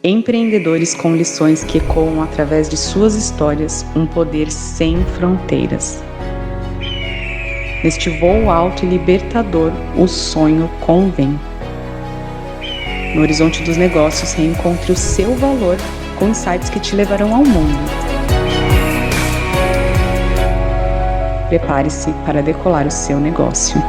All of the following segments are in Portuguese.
Empreendedores com lições que ecoam através de suas histórias um poder sem fronteiras. Neste voo alto e libertador, o sonho convém. No horizonte dos negócios, reencontre o seu valor com insights que te levarão ao mundo. Prepare-se para decolar o seu negócio.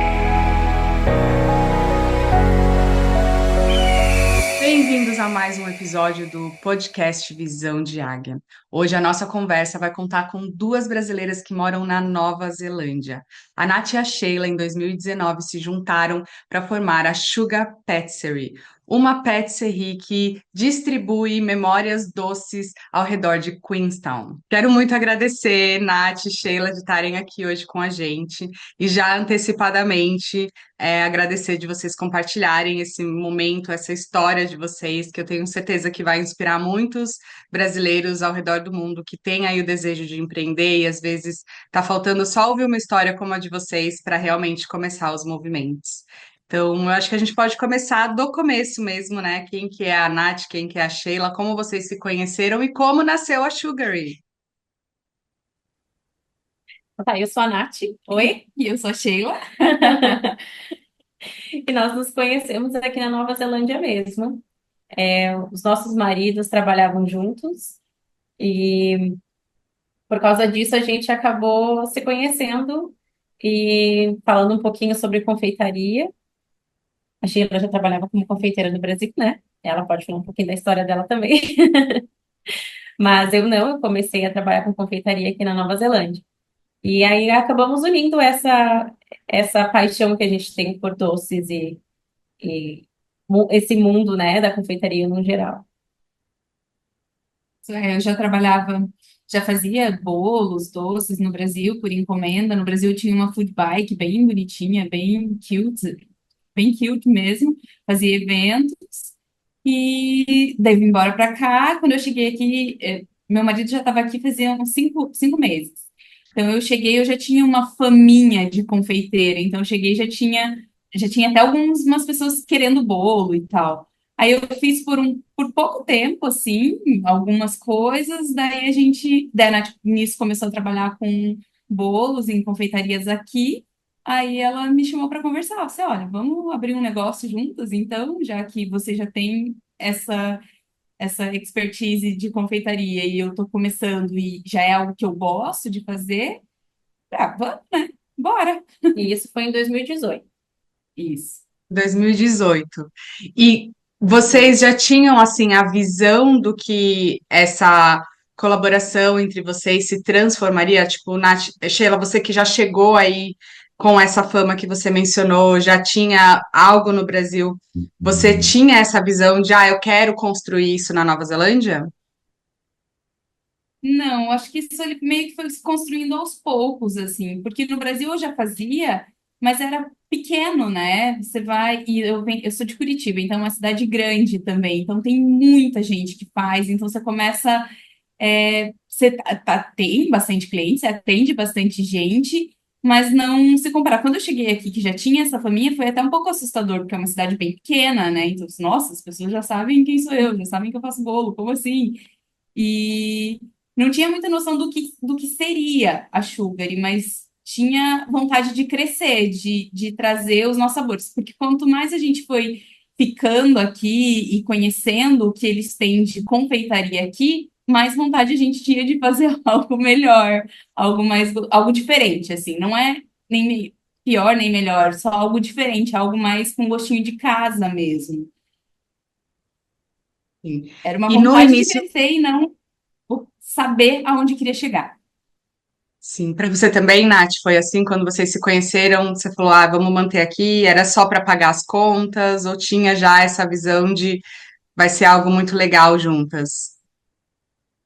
Bem-vindos a mais um episódio do podcast Visão de Águia. Hoje a nossa conversa vai contar com duas brasileiras que moram na Nova Zelândia. A Nath e a Sheila, em 2019, se juntaram para formar a Sugar Patisserie, uma patisserie que distribui memórias doces ao redor de Queenstown. Quero muito agradecer, Nath e Sheila, de estarem aqui hoje com a gente e já antecipadamente agradecer de vocês compartilharem esse momento, essa história de vocês, que eu tenho certeza que vai inspirar muitos brasileiros ao redor do mundo que têm aí o desejo de empreender e às vezes está faltando só ouvir uma história como a de vocês para realmente começar os movimentos. Então, eu acho que a gente pode começar do começo mesmo, né? Quem que é a Nath, quem que é a Sheila, como vocês se conheceram e como nasceu a Sugary. Tá, eu sou a Nath, oi, e eu sou a Sheila. E nós nos conhecemos aqui na Nova Zelândia mesmo. Os nossos maridos trabalhavam juntos e por causa disso a gente acabou se conhecendo e falando um pouquinho sobre confeitaria. A Sheila já trabalhava como confeiteira no Brasil, né? Ela pode falar um pouquinho da história dela também. Mas eu não, eu comecei a trabalhar com confeitaria aqui na Nova Zelândia. E aí acabamos unindo essa paixão que a gente tem por doces e esse mundo, né, da confeitaria no geral. Eu já trabalhava, já fazia bolos, doces no Brasil por encomenda. No Brasil eu tinha uma food bike bem bonitinha, bem cute mesmo. Fazia eventos e daí vim embora para cá. Quando eu cheguei aqui, meu marido já estava aqui fazia uns cinco meses. Então eu cheguei, eu já tinha uma faminha de confeiteira. Então eu cheguei, já tinha até algumas pessoas querendo bolo e tal. Aí eu fiz por pouco tempo, assim, algumas coisas, daí a Nath nisso começou a trabalhar com bolos em confeitarias aqui, aí ela me chamou para conversar, você, olha, vamos abrir um negócio juntas, então, já que você já tem essa expertise de confeitaria e eu tô começando e já é algo que eu gosto de fazer, vamos, né? Bora! E isso foi em 2018. Isso. 2018. E vocês já tinham assim a visão do que essa colaboração entre vocês se transformaria? Tipo, Nath, Sheila, você que já chegou aí com essa fama que você mencionou, já tinha algo no Brasil. Você tinha essa visão de, eu quero construir isso na Nova Zelândia? Não, acho que isso ele meio que foi se construindo aos poucos, assim, porque no Brasil eu já fazia, mas era pequeno, né? Você vai, e eu sou de Curitiba, então é uma cidade grande também, então tem muita gente que faz, então você começa, você tem bastante clientes, você atende bastante gente, mas não se compara. Quando eu cheguei aqui, que já tinha essa família, foi até um pouco assustador, porque é uma cidade bem pequena, né? Então, nossa, as pessoas já sabem quem sou eu, já sabem que eu faço bolo, como assim? E não tinha muita noção do que seria a Sugar, mas tinha vontade de crescer, de trazer os nossos sabores. Porque quanto mais a gente foi ficando aqui e conhecendo o que eles têm de confeitaria aqui, mais vontade a gente tinha de fazer algo melhor, algo diferente, assim. Não é nem pior nem melhor, só algo diferente, algo mais com gostinho de casa mesmo. Sim. Era uma E no vontade de início, crescer e não saber aonde queria chegar. sim, para você também, Nath, foi assim quando vocês se conheceram, você falou, vamos manter aqui, era só para pagar as contas, ou tinha já essa visão de vai ser algo muito legal juntas?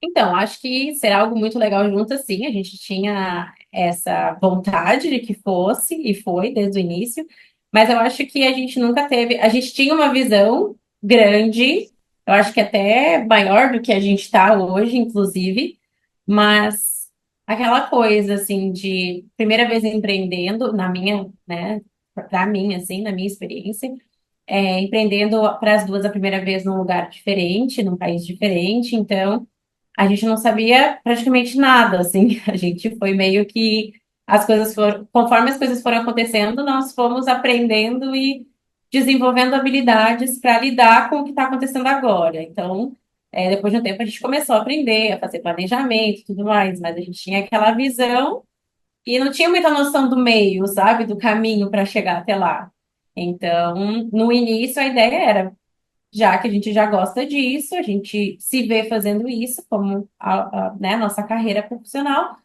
Então, acho que será algo muito legal junto, sim. A gente tinha essa vontade de que fosse, e foi desde o início, mas eu acho que a gente nunca teve. A gente tinha uma visão grande, eu acho que até maior do que a gente está hoje, inclusive, mas aquela coisa, assim, de primeira vez empreendendo, na minha, né, para mim, assim, na minha experiência. empreendendo para as duas a primeira vez num lugar diferente, num país diferente, então a gente não sabia praticamente nada, assim, a gente foi meio que as coisas foram, conforme as coisas foram acontecendo, nós fomos aprendendo e desenvolvendo habilidades para lidar com o que está acontecendo agora. Então, depois de um tempo, a gente começou a aprender, a fazer planejamento e tudo mais, mas a gente tinha aquela visão e não tinha muita noção do meio, sabe, do caminho para chegar até lá. Então, no início, a ideia era já que a gente já gosta disso, a gente se vê fazendo isso como né, nossa carreira profissional,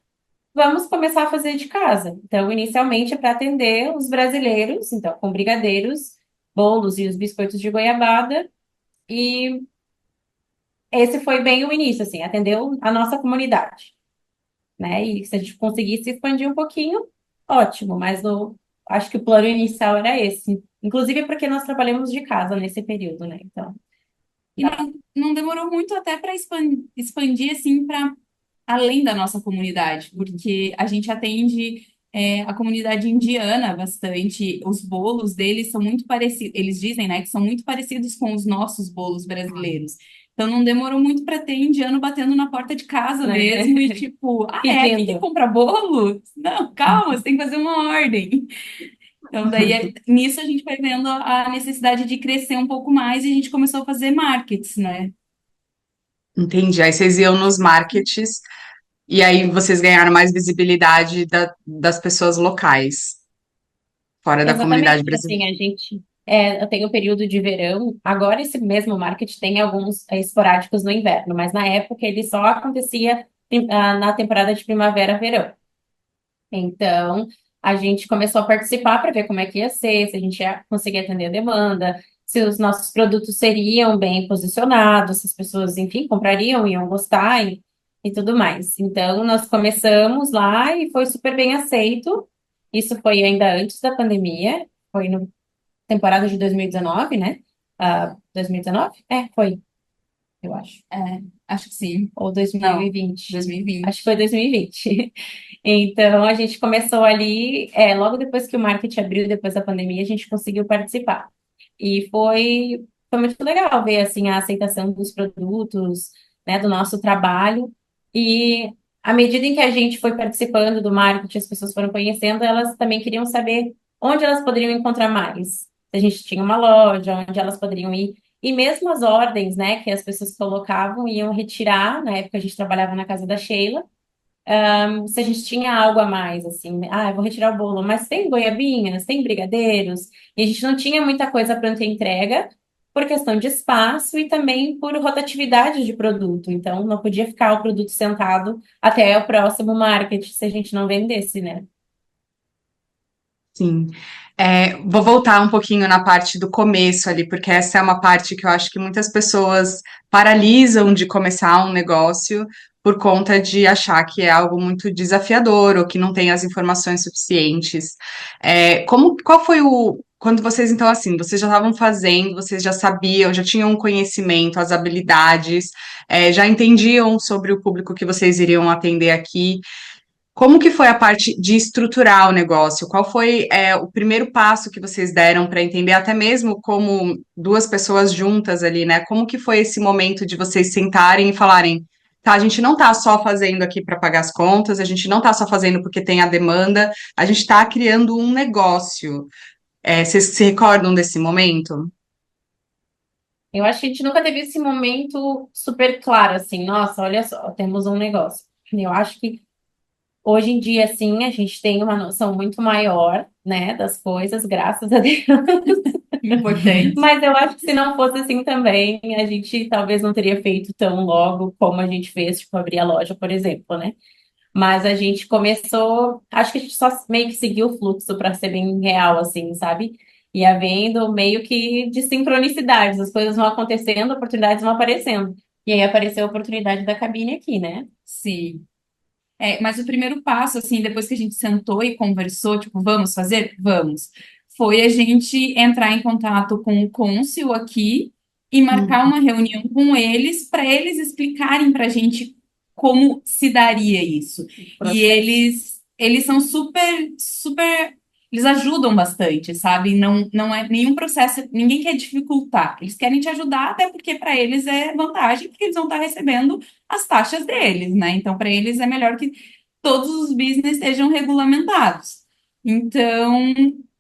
vamos começar a fazer de casa. Então, inicialmente é para atender os brasileiros, então, com brigadeiros, bolos e os biscoitos de goiabada, e esse foi bem o início, assim, atendeu a nossa comunidade, né? E se a gente conseguisse expandir um pouquinho, ótimo, mas acho que o plano inicial era esse. Inclusive porque nós trabalhamos de casa nesse período, né? Então, E não demorou muito até para expandir assim para além da nossa comunidade, porque a gente atende a comunidade indiana bastante. Os bolos deles são muito parecidos, eles dizem, né, que são muito parecidos com os nossos bolos brasileiros. Então não demorou muito para ter indiano batendo na porta de casa né? mesmo e tipo, aqui que Pedindo. compra bolo? Não, calma, você tem que fazer uma ordem. Então, daí, nisso a gente foi vendo a necessidade de crescer um pouco mais e a gente começou a fazer markets, né? Entendi. Aí vocês iam nos markets e aí vocês ganharam mais visibilidade das pessoas locais, fora da comunidade Exatamente, brasileira. assim, eu tenho o período de verão, agora esse mesmo marketing tem alguns esporádicos no inverno, mas na época ele só acontecia na temporada de primavera-verão. Então, a gente começou a participar para ver como é que ia ser, se a gente ia conseguir atender a demanda, se os nossos produtos seriam bem posicionados, se as pessoas, enfim, comprariam, iam gostar e tudo mais. Então, nós começamos lá e foi super bem aceito. Isso foi ainda antes da pandemia, foi na temporada de 2019, né? 2019? Foi, eu acho. É, acho que sim. Ou Não, 2020. Acho 2020. que foi 2020. Então, a gente começou ali, logo depois que o marketing abriu, depois da pandemia, a gente conseguiu participar. E foi muito legal ver, assim, a aceitação dos produtos, né, do nosso trabalho. E à medida em que a gente foi participando do marketing, as pessoas foram conhecendo, elas também queriam saber onde elas poderiam encontrar mais. Se a gente tinha uma loja, onde elas poderiam ir. E mesmo as ordens, né, que as pessoas colocavam, iam retirar, na época a gente trabalhava na casa da Sheila, se a gente tinha algo a mais, assim, eu vou retirar o bolo, mas tem goiabinhas, tem brigadeiros, e a gente não tinha muita coisa pronta entrega, por questão de espaço e também por rotatividade de produto. Então, não podia ficar o produto sentado até o próximo market se a gente não vendesse, né? Sim. Vou voltar um pouquinho na parte do começo ali, porque essa é uma parte que eu acho que muitas pessoas paralisam de começar um negócio por conta de achar que é algo muito desafiador ou que não tem as informações suficientes. Qual foi quando vocês, então, assim, vocês já estavam fazendo, vocês já sabiam, já tinham um conhecimento, as habilidades, já entendiam sobre o público que vocês iriam atender aqui. Como que foi a parte de estruturar o negócio? Qual foi, o primeiro passo que vocês deram para entender, até mesmo como duas pessoas juntas ali, né? Como que foi esse momento de vocês sentarem e falarem, tá, a gente não tá só fazendo aqui para pagar as contas, a gente não tá só fazendo porque tem a demanda, a gente está criando um negócio. Vocês se recordam desse momento? Eu acho que a gente nunca teve esse momento super claro, assim, nossa, olha só, temos um negócio. Eu acho que hoje em dia, sim, a gente tem uma noção muito maior, né, das coisas, graças a Deus. Importante. Mas eu acho que se não fosse assim também, a gente talvez não teria feito tão logo como a gente fez, tipo, abrir a loja, por exemplo, né? Mas a gente começou, acho que a gente só meio que seguiu o fluxo para ser bem real, assim, sabe? E havendo meio que de sincronicidades, as coisas vão acontecendo, oportunidades vão aparecendo. E aí apareceu a oportunidade da cabine aqui, né? Sim. Mas o primeiro passo, assim, depois que a gente sentou e conversou, tipo, vamos fazer? Vamos. Foi a gente entrar em contato com o cônsul aqui e marcar Hum. uma reunião com eles para eles explicarem para a gente como se daria isso. E Processo. eles são super, super eles ajudam bastante, sabe? Não é nenhum processo, ninguém quer dificultar. Eles querem te ajudar, até porque para eles é vantagem, porque eles vão estar recebendo as taxas deles, né? Então, para eles é melhor que todos os business sejam regulamentados. Então,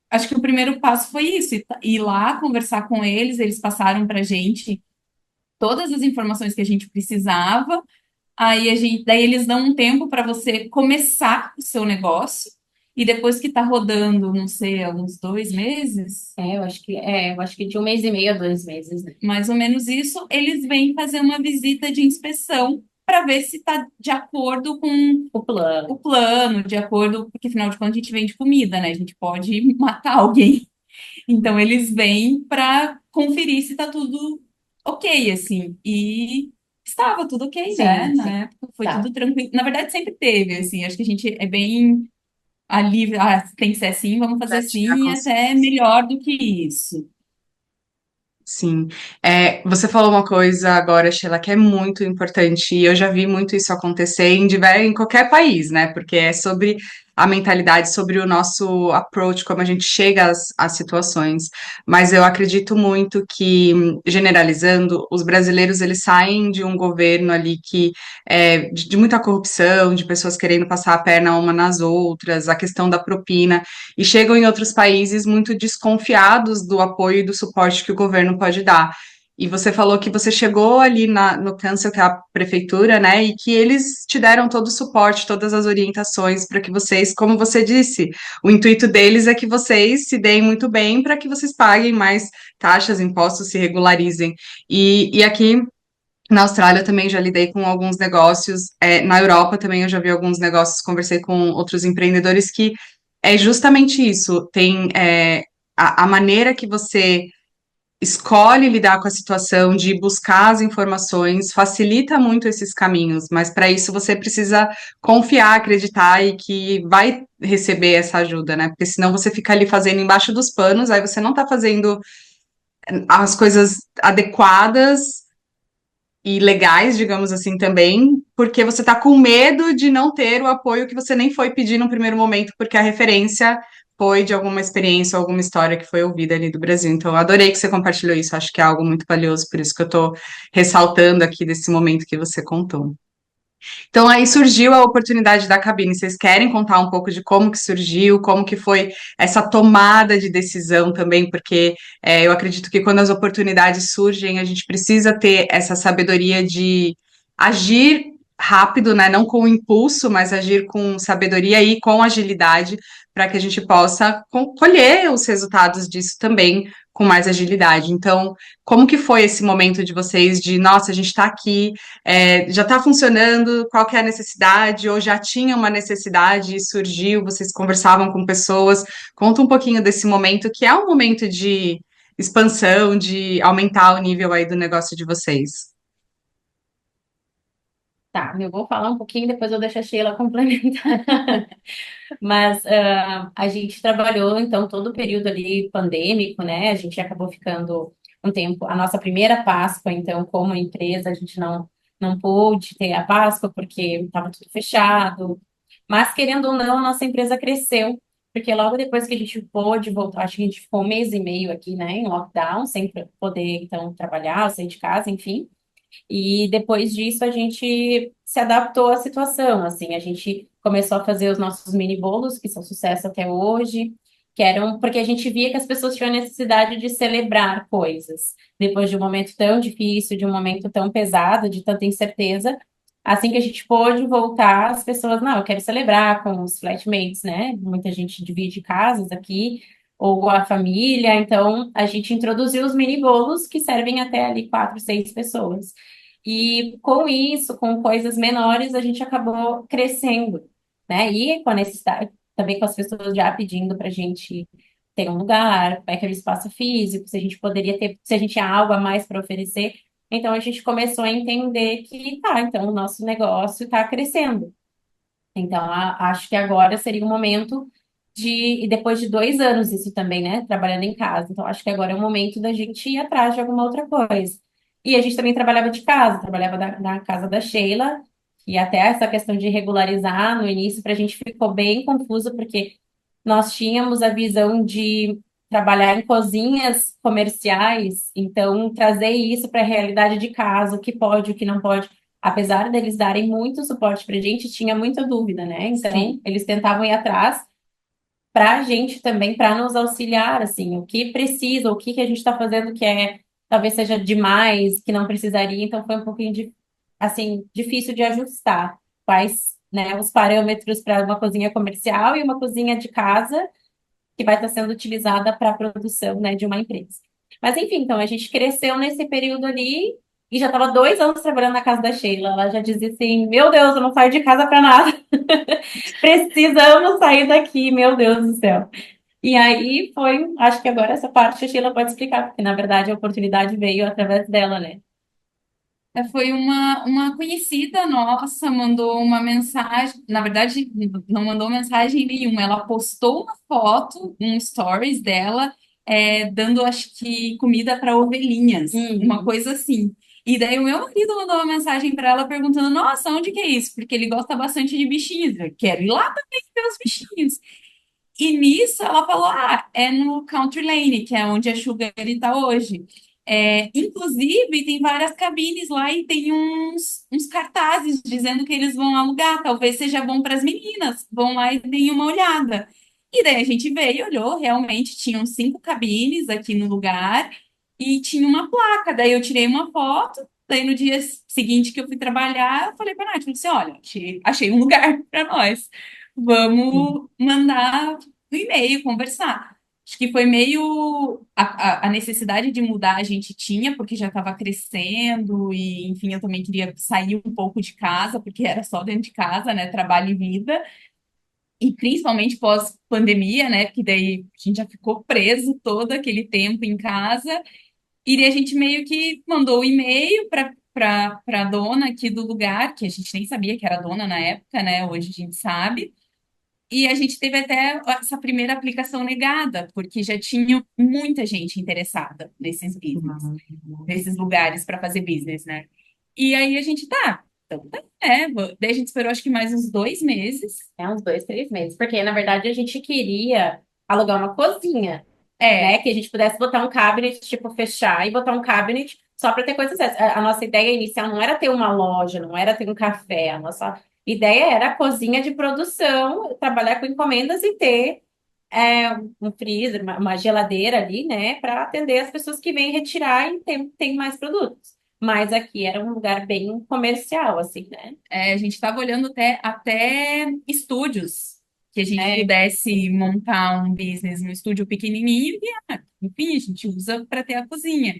acho que o primeiro passo foi isso, ir lá conversar com eles, eles passaram para a gente todas as informações que a gente precisava. Daí eles dão um tempo para você começar o seu negócio. E depois que está rodando, não sei, uns 2 meses, Eu acho que de 1 mês e meio a 2 meses, né? mais ou menos isso, eles vêm fazer uma visita de inspeção para ver se está de acordo com O plano. o plano, de acordo, porque afinal de contas a gente vende comida, né? A gente pode matar alguém. Então eles vêm para conferir se está tudo ok, assim. E estava tudo ok, né? Sim, Na sim. época foi Tá. tudo tranquilo. Na verdade, sempre teve, assim. Acho que a gente é bem ali, tem que ser assim, vamos fazer Já tinha assim, e até consciência. melhor do que isso. Sim. Você falou uma coisa agora, Sheila, que é muito importante, e eu já vi muito isso acontecer em qualquer país, né? Porque é sobre a mentalidade, sobre o nosso approach, como a gente chega às situações. Mas eu acredito muito que, generalizando, os brasileiros eles saem de um governo ali que de muita corrupção, de pessoas querendo passar a perna uma nas outras, a questão da propina e chegam em outros países muito desconfiados do apoio e do suporte que o governo pode dar. E você falou que você chegou ali no Câncer, que é a prefeitura, né, e que eles te deram todo o suporte, todas as orientações para que vocês, como você disse, o intuito deles é que vocês se deem muito bem para que vocês paguem mais taxas, impostos, se regularizem. E aqui na Austrália eu também já lidei com alguns negócios, na Europa também eu já vi alguns negócios, conversei com outros empreendedores que é justamente isso, tem a maneira que você escolhe lidar com a situação, de buscar as informações, facilita muito esses caminhos, mas para isso você precisa confiar, acreditar e que vai receber essa ajuda, né? Porque senão você fica ali fazendo embaixo dos panos, aí você não está fazendo as coisas adequadas e legais, digamos assim, também, porque você está com medo de não ter o apoio que você nem foi pedir no primeiro momento, porque a referência foi de alguma experiência, alguma história que foi ouvida ali do Brasil. Então, eu adorei que você compartilhou isso, acho que é algo muito valioso, por isso que eu estou ressaltando aqui desse momento que você contou. Então aí surgiu a oportunidade da cabine. Vocês querem contar um pouco de como que surgiu, como que foi essa tomada de decisão também? Porque eu acredito que quando as oportunidades surgem, a gente precisa ter essa sabedoria de agir rápido, né? Não com impulso, mas agir com sabedoria e com agilidade para que a gente possa colher os resultados disso também com mais agilidade. Então, como que foi esse momento de vocês de, nossa, a gente está aqui, já está funcionando, qual que é a necessidade, ou já tinha uma necessidade e surgiu, vocês conversavam com pessoas. Conta um pouquinho desse momento, que é um momento de expansão, de aumentar o nível aí do negócio de vocês. Tá, eu vou falar um pouquinho, depois eu deixo a Sheila complementar. Mas a gente trabalhou, então, todo o período ali pandêmico, né? A gente acabou ficando um tempo. A nossa primeira Páscoa, então, como empresa, a gente não pôde ter a Páscoa porque estava tudo fechado. Mas, querendo ou não, a nossa empresa cresceu. Porque logo depois que a gente pôde voltar, acho que a gente ficou 1 mês e meio aqui, né, em lockdown, sem poder, então, trabalhar, sair de casa, enfim. E depois disso a gente se adaptou à situação, assim, a gente começou a fazer os nossos mini bolos, que são sucesso até hoje, que eram porque a gente via que as pessoas tinham necessidade de celebrar coisas. Depois de um momento tão difícil, de um momento tão pesado, de tanta incerteza, assim que a gente pôde voltar, as pessoas, não, eu quero celebrar com os flatmates, né? Muita gente divide casas aqui, ou a família, então a gente introduziu os mini bolos que servem até ali 4, 6 pessoas. E com isso, com coisas menores, a gente acabou crescendo, né? E com a necessidade, também com as pessoas já pedindo para a gente ter um lugar, como é que era o espaço físico, se a gente poderia ter, se a gente tinha algo a mais para oferecer. Então a gente começou a entender que, tá, então o nosso negócio está crescendo. Então, acho que agora seria o momento e depois de 2 anos isso também, né, trabalhando em casa. Então, acho que agora é o momento da gente ir atrás de alguma outra coisa. E a gente também trabalhava de casa, trabalhava na casa da Sheila, e até essa questão de regularizar no início, para a gente ficou bem confuso, porque nós tínhamos a visão de trabalhar em cozinhas comerciais, então trazer isso para a realidade de casa, o que pode, o que não pode. Apesar deles darem muito suporte para a gente, tinha muita dúvida, né? Então, Sim. eles tentavam ir atrás para a gente também, para nos auxiliar, assim, o que precisa, o que que a gente está fazendo que talvez seja demais, que não precisaria, então foi um pouquinho de, assim, difícil de ajustar quais, né, os parâmetros para uma cozinha comercial e uma cozinha de casa que vai estar sendo utilizada para a produção, né, de uma empresa. Mas enfim, então a gente cresceu nesse período ali e já estava 2 anos trabalhando na casa da Sheila. Ela já dizia assim: Meu Deus, eu não saio de casa para nada. Precisamos sair daqui, meu Deus do céu. E aí foi, acho que agora essa parte a Sheila pode explicar, porque na verdade a oportunidade veio através dela, né? Foi uma conhecida nossa, mandou uma mensagem, na verdade, não mandou mensagem nenhuma, ela postou uma foto, um stories dela, dando, acho que, comida para ovelhinhas, uma Uhum. coisa assim. E daí o meu marido mandou uma mensagem para ela perguntando, nossa, onde que é isso? Porque ele gosta bastante de bichinhos, eu quero ir lá também ver os bichinhos. E nisso ela falou: Ah, é no Country Lane, que é onde a Sugar está hoje. Inclusive, tem várias cabines lá e tem uns cartazes dizendo que eles vão alugar. Talvez seja bom para as meninas. Vão lá e deem uma olhada. E daí a gente veio e olhou, realmente tinham 5 cabines aqui no lugar e tinha uma placa. Daí eu tirei uma foto. Daí no dia seguinte que eu fui trabalhar, eu falei para a Nath, eu disse, olha, achei um lugar para nós. Vamos mandar no e-mail, conversar. Acho que foi meio a necessidade de mudar a gente tinha, porque já estava crescendo, e enfim, eu também queria sair um pouco de casa, porque era só dentro de casa, né? Trabalho e vida, e principalmente pós-pandemia, né? Porque daí a gente já ficou preso todo aquele tempo em casa, e daí a gente meio que mandou o e-mail para a dona aqui do lugar, que a gente nem sabia que era dona na época, né? Hoje a gente sabe. E a gente teve até essa primeira aplicação negada, porque já tinha muita gente interessada nesses business, nesses lugares para fazer business, né? E aí a gente tá, então tá, daí a gente esperou acho que mais uns 2 meses. É uns 2, 3 meses. Porque, na verdade, a gente queria alugar uma cozinha, É, né? Que a gente pudesse botar um cabinet, tipo, fechar e botar um cabinet só para ter coisas dessas. A nossa ideia inicial não era ter uma loja, não era ter um café. A nossa ideia era a cozinha de produção, trabalhar com encomendas e ter um freezer, uma geladeira ali, né? Para atender as pessoas que vêm retirar e tem mais produtos. Mas aqui era um lugar bem comercial, assim, né? a gente estava olhando até estúdios que a gente É, pudesse montar um business no estúdio pequenininho e, enfim, a gente usa para ter a cozinha.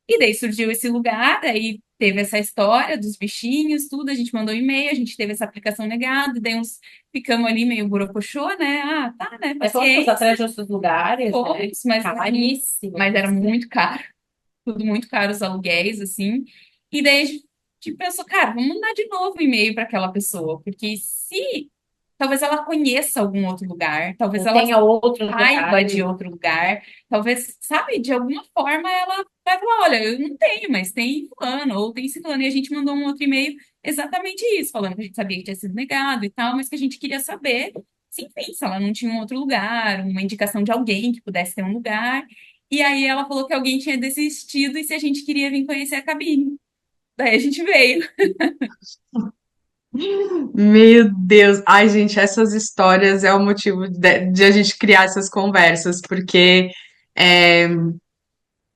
E daí surgiu esse lugar, aí teve essa história dos bichinhos, tudo, a gente mandou um e-mail, a gente teve essa aplicação negada, daí ficamos ali meio borocochô, né? Ah, tá, né? fomos Paciência, atrás de outros lugares, né? fomos, mas Caríssimos. mas era muito caro, tudo muito caro os aluguéis, assim. E daí a gente pensou, cara, vamos mandar de novo um e-mail para aquela pessoa, porque se talvez ela conheça algum outro lugar, talvez Ou ela tenha outros saiba de lugares. outro lugar, talvez, sabe, de alguma forma ela vai falar, olha, eu não tenho, mas tem fulano, ou tem ciclano, e a gente mandou um outro e-mail exatamente isso, falando que a gente sabia que tinha sido negado e tal, mas que a gente queria saber, se enfim, se ela não tinha um outro lugar, uma indicação de alguém que pudesse ter um lugar, e aí ela falou que alguém tinha desistido e se a gente queria vir conhecer a cabine. Daí a gente veio. Meu Deus, ai, gente, essas histórias é o motivo de a gente criar essas conversas, porque é,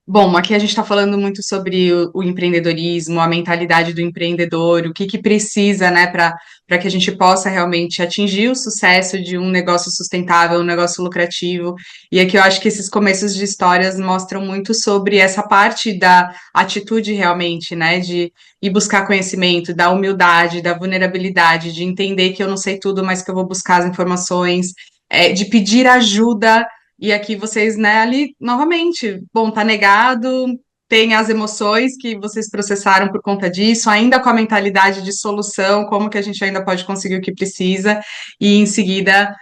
bom, aqui a gente está falando muito sobre o empreendedorismo, a mentalidade do empreendedor, o que que precisa, né, para que a gente possa realmente atingir o sucesso de um negócio sustentável, um negócio lucrativo. E aqui eu acho que esses começos de histórias mostram muito sobre essa parte da atitude realmente, né, de ir buscar conhecimento, da humildade, da vulnerabilidade, de entender que eu não sei tudo, mas que eu vou buscar as informações, de pedir ajuda e aqui vocês, né, ali, novamente, bom, tá negado, tem as emoções que vocês processaram por conta disso, ainda com a mentalidade de solução, como que a gente ainda pode conseguir o que precisa, e em seguida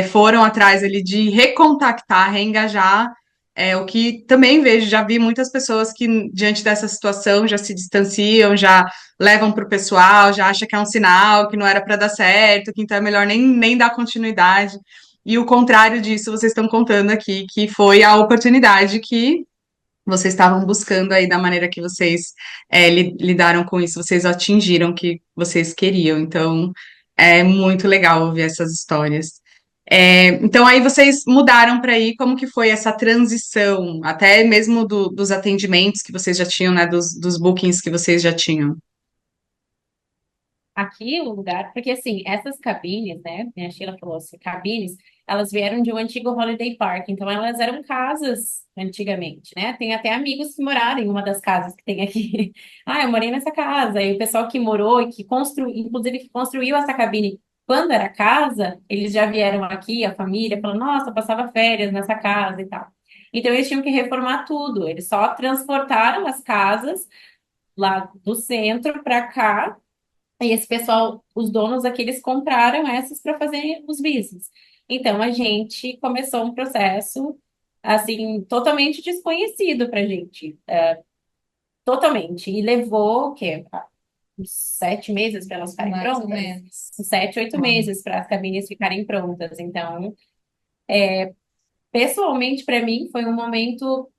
foram atrás ali de recontactar, reengajar, o que também vejo, já vi muitas pessoas que, diante dessa situação, já se distanciam, já levam para o pessoal, já acha que é um sinal, que não era para dar certo, que então é melhor nem dar continuidade. e o contrário disso vocês estão contando aqui, que foi a oportunidade que vocês estavam buscando aí da maneira que vocês lidaram com isso, vocês atingiram o que vocês queriam. Então, é muito legal ouvir essas histórias. Então, aí vocês mudaram para aí, como que foi essa transição, até mesmo dos atendimentos que vocês já tinham, né, dos bookings que vocês já tinham? Aqui o lugar, porque assim, essas cabines, né? A Sheila falou assim, cabines, elas vieram de um antigo Holiday Park, então elas eram casas antigamente, né? Tem até amigos que moraram em uma das casas que tem aqui. Ah, eu morei nessa casa. E o pessoal que morou e que construiu, inclusive que construiu essa cabine quando era casa, eles já vieram aqui, a família, falando, nossa, eu passava férias nessa casa e tal. Então eles tinham que reformar tudo, eles só transportaram as casas lá do centro para cá. E esse pessoal, os donos aqui, eles compraram essas para fazer os business. Então a gente começou um processo assim totalmente desconhecido para a gente, totalmente. E levou o quê? Uns 7 meses para elas ficarem Mais ou prontas, menos. uns 7, 8 meses para as cabines ficarem prontas. Então, pessoalmente para mim foi um momento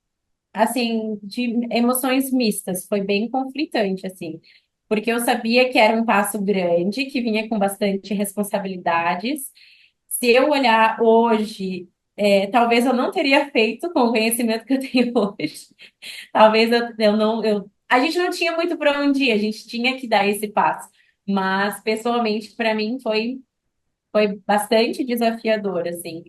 assim, de emoções mistas, foi bem conflitante, assim, porque eu sabia que era um passo grande, que vinha com bastante responsabilidades. Se eu olhar hoje, talvez eu não teria feito com o conhecimento que eu tenho hoje. Talvez eu não, a gente não tinha muito para onde ir, a gente tinha que dar esse passo. Mas, pessoalmente, para mim foi bastante desafiador, assim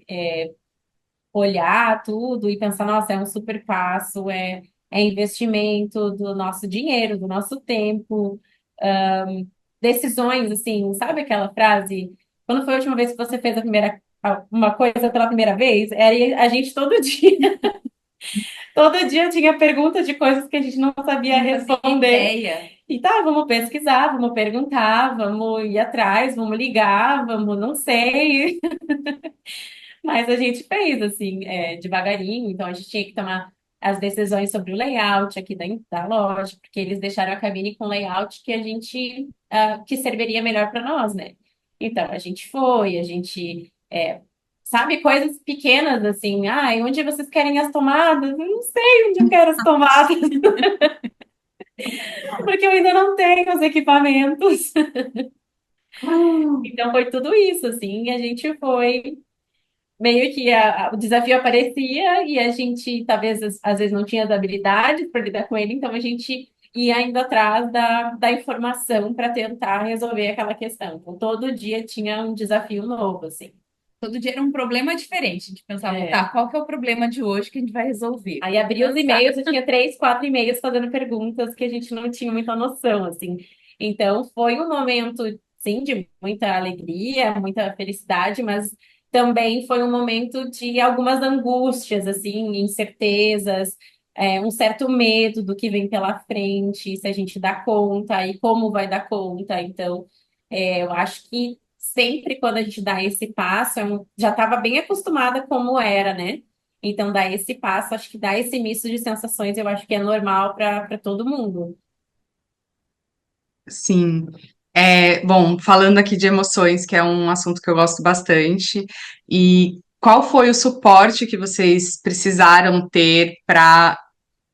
olhar tudo e pensar, nossa, é um super passo, é investimento do nosso dinheiro, do nosso tempo, decisões, assim, sabe aquela frase? Quando foi a última vez que você fez uma coisa pela primeira vez? Era a gente todo dia, todo dia tinha pergunta de coisas que a gente não sabia Não fazia responder. ideia. E tá, vamos pesquisar, vamos perguntar, vamos ir atrás, vamos ligar, vamos, não sei. Mas a gente fez, assim, devagarinho, então a gente tinha que tomar as decisões sobre o layout aqui da loja, porque eles deixaram a cabine com layout que a gente, que serviria melhor para nós, né? Então a gente foi, sabe, coisas pequenas, assim, ah, e onde vocês querem as tomadas? Eu não sei onde eu quero as tomadas, porque eu ainda não tenho os equipamentos. Então foi tudo isso, assim, e a gente foi. Meio que o desafio aparecia e a gente talvez às vezes não tinha as habilidades para lidar com ele, então a gente ia indo atrás da informação para tentar resolver aquela questão. Então todo dia tinha um desafio novo, assim. Todo dia era um problema diferente. A gente pensava, É. tá, qual que é o problema de hoje que a gente vai resolver? Aí abria os Pensar. e-mails, eu tinha 3, 4 e-mails fazendo perguntas que a gente não tinha muita noção, assim. Então foi um momento, sim, de muita alegria, muita felicidade, mas também foi um momento de algumas angústias, assim, incertezas, um certo medo do que vem pela frente, se a gente dá conta e como vai dar conta. Então, eu acho que sempre quando a gente dá esse passo, já estava bem acostumada como era, né? Então, dar esse passo, acho que dar esse misto de sensações, eu acho que é normal para todo mundo. Sim. Bom, falando aqui de emoções, que é um assunto que eu gosto bastante, e qual foi o suporte que vocês precisaram ter para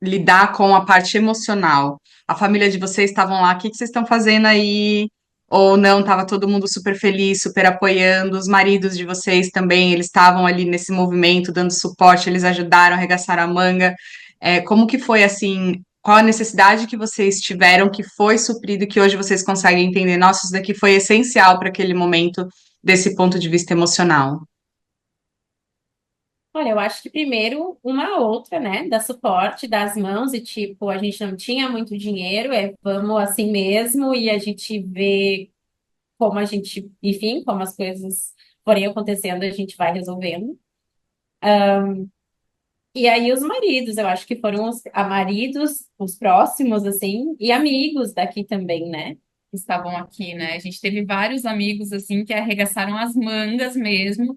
lidar com a parte emocional? A família de vocês estavam lá, o que que vocês estão fazendo aí? Ou não, estava todo mundo super feliz, super apoiando, os maridos de vocês também, eles estavam ali nesse movimento, dando suporte, eles ajudaram, arregaçaram a manga. Como que foi assim? Qual a necessidade que vocês tiveram que foi suprido, que hoje vocês conseguem entender? Nossa, isso daqui foi essencial para aquele momento, desse ponto de vista emocional. Olha, eu acho que primeiro uma outra, né, dar suporte, dar as mãos e tipo, a gente não tinha muito dinheiro, vamos assim mesmo e a gente vê como a gente, enfim, como as coisas forem acontecendo, a gente vai resolvendo. E aí os maridos, eu acho que foram os maridos, os próximos, assim, e amigos daqui também, né? Que estavam aqui, né? A gente teve vários amigos assim que arregaçaram as mangas mesmo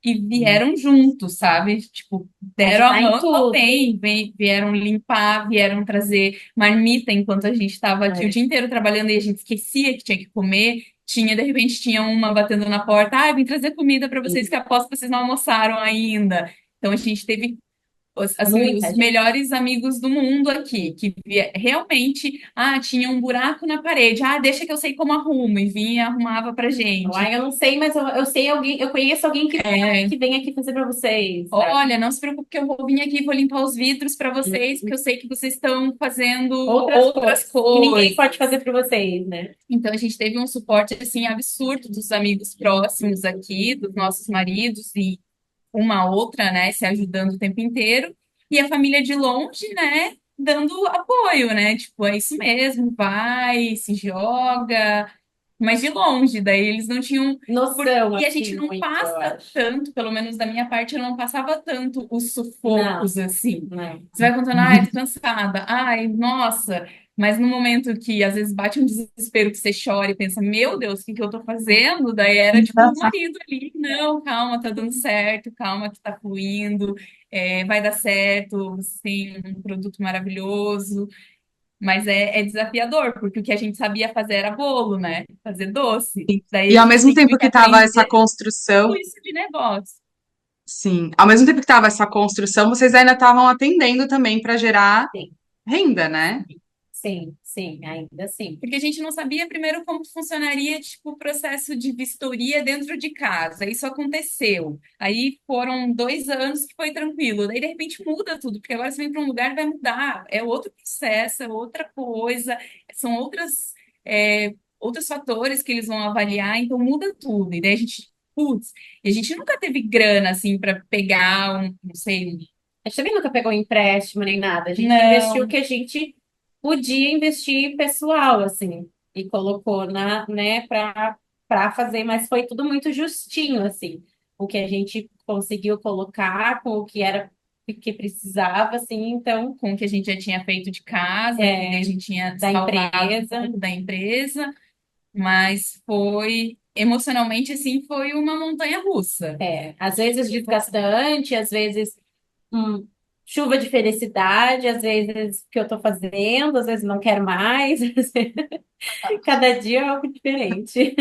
e vieram juntos, sabe? Tipo, deram a Ajudar em mão tudo. também, vieram limpar, vieram trazer marmita enquanto a gente estava aqui o É. dia inteiro trabalhando e a gente esquecia que tinha que comer. Tinha, de repente, tinha uma batendo na porta, ah, eu vim trazer comida para vocês que aposto que vocês não almoçaram ainda. Então a gente teve assim, Muita os gente. melhores amigos do mundo aqui, que realmente, tinha um buraco na parede, deixa que eu sei como arrumo, e vinha e arrumava pra gente. Ai, eu não sei, mas eu sei alguém, eu conheço alguém É, que vem aqui fazer pra vocês, sabe? olha, não se preocupe que eu vou vir aqui e vou limpar os vidros para vocês, porque eu sei que vocês estão fazendo Outras outras coisas que ninguém coisas. pode fazer pra vocês, né? Então a gente teve um suporte assim absurdo dos amigos próximos aqui, dos nossos maridos e uma outra, né, se ajudando o tempo inteiro, e a família de longe, né, dando apoio, né, tipo, é isso mesmo, vai, se joga, mas de longe, daí eles não tinham. Noção, E a gente assim, não muito, eu passa acho. tanto, pelo menos da minha parte, eu não passava tanto os Não, sufocos assim. não. Você vai contando, ai, tô cansada, ai, nossa. Mas no momento que às vezes bate um desespero que você chora e pensa, meu Deus, o que que eu tô fazendo? Daí era tipo o marido ali, não, calma, tá dando certo, calma que tá fluindo, vai dar certo, você tem um produto maravilhoso. Mas é desafiador, porque o que a gente sabia fazer era bolo, né? Fazer doce. Daí E a ao gente mesmo teve tempo que que estava essa aprender tudo construção, isso de negócio. sim, ao mesmo tempo que estava essa construção, vocês ainda estavam atendendo também para gerar Sim, renda, né? sim, sim, ainda sim. Porque a gente não sabia primeiro como funcionaria, tipo, o processo de vistoria dentro de casa. Isso aconteceu. Aí foram 2 anos que foi tranquilo. Daí, de repente, muda tudo, porque agora você vem para um lugar e vai mudar. É outro processo, é outra coisa, são outros fatores que eles vão avaliar, então muda tudo. E daí a gente, putz, e a gente nunca teve grana, assim, para pegar não sei, A gente também nunca pegou empréstimo nem nada. A gente investiu o não. que a gente podia investir pessoal, assim, e colocou né, para fazer, mas foi tudo muito justinho, assim. O que a gente conseguiu colocar com o que era que precisava, assim, então, Com o que a gente já tinha feito de casa, que daí a é, gente tinha da salvado um empresa. pouco da empresa, mas foi emocionalmente assim, foi uma montanha russa. Às vezes desgastante, às vezes hum, chuva de felicidade, às vezes o que eu estou fazendo, às vezes não quero mais. Cada dia é algo diferente.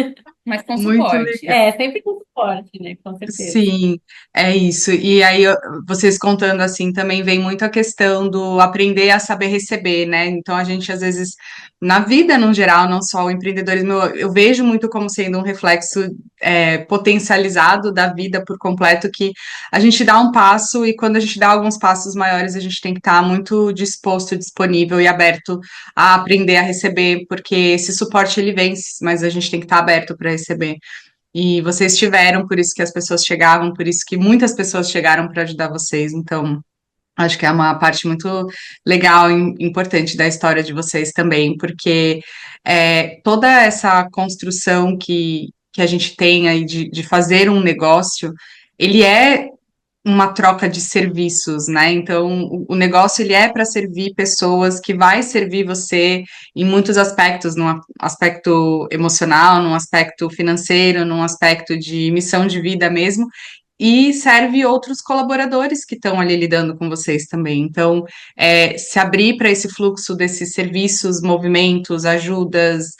Mas com Muito suporte. legal. Sempre com suporte, né? Com certeza. Sim, é isso. E aí, vocês contando assim, também vem muito a questão do aprender a saber receber, né? Então, a gente, às vezes, na vida no geral, não só o empreendedorismo, eu vejo muito como sendo um reflexo potencializado da vida por completo, que a gente dá um passo e quando a gente dá alguns passos maiores, a gente tem que estar muito disposto, disponível e aberto a aprender a receber, porque esse suporte ele vem, mas a gente tem que estar aberto para receber. E vocês tiveram, por isso que as pessoas chegavam, por isso que muitas pessoas chegaram para ajudar vocês. Então, acho que é uma parte muito legal e importante da história de vocês também, porque toda essa construção que a gente tem aí de fazer um negócio, ele é uma troca de serviços, né? Então, o negócio ele é para servir pessoas, que vai servir você em muitos aspectos, num aspecto emocional, num aspecto financeiro, num aspecto de missão de vida mesmo, e serve outros colaboradores que estão ali lidando com vocês também. Então, se abrir para esse fluxo desses serviços, movimentos, ajudas,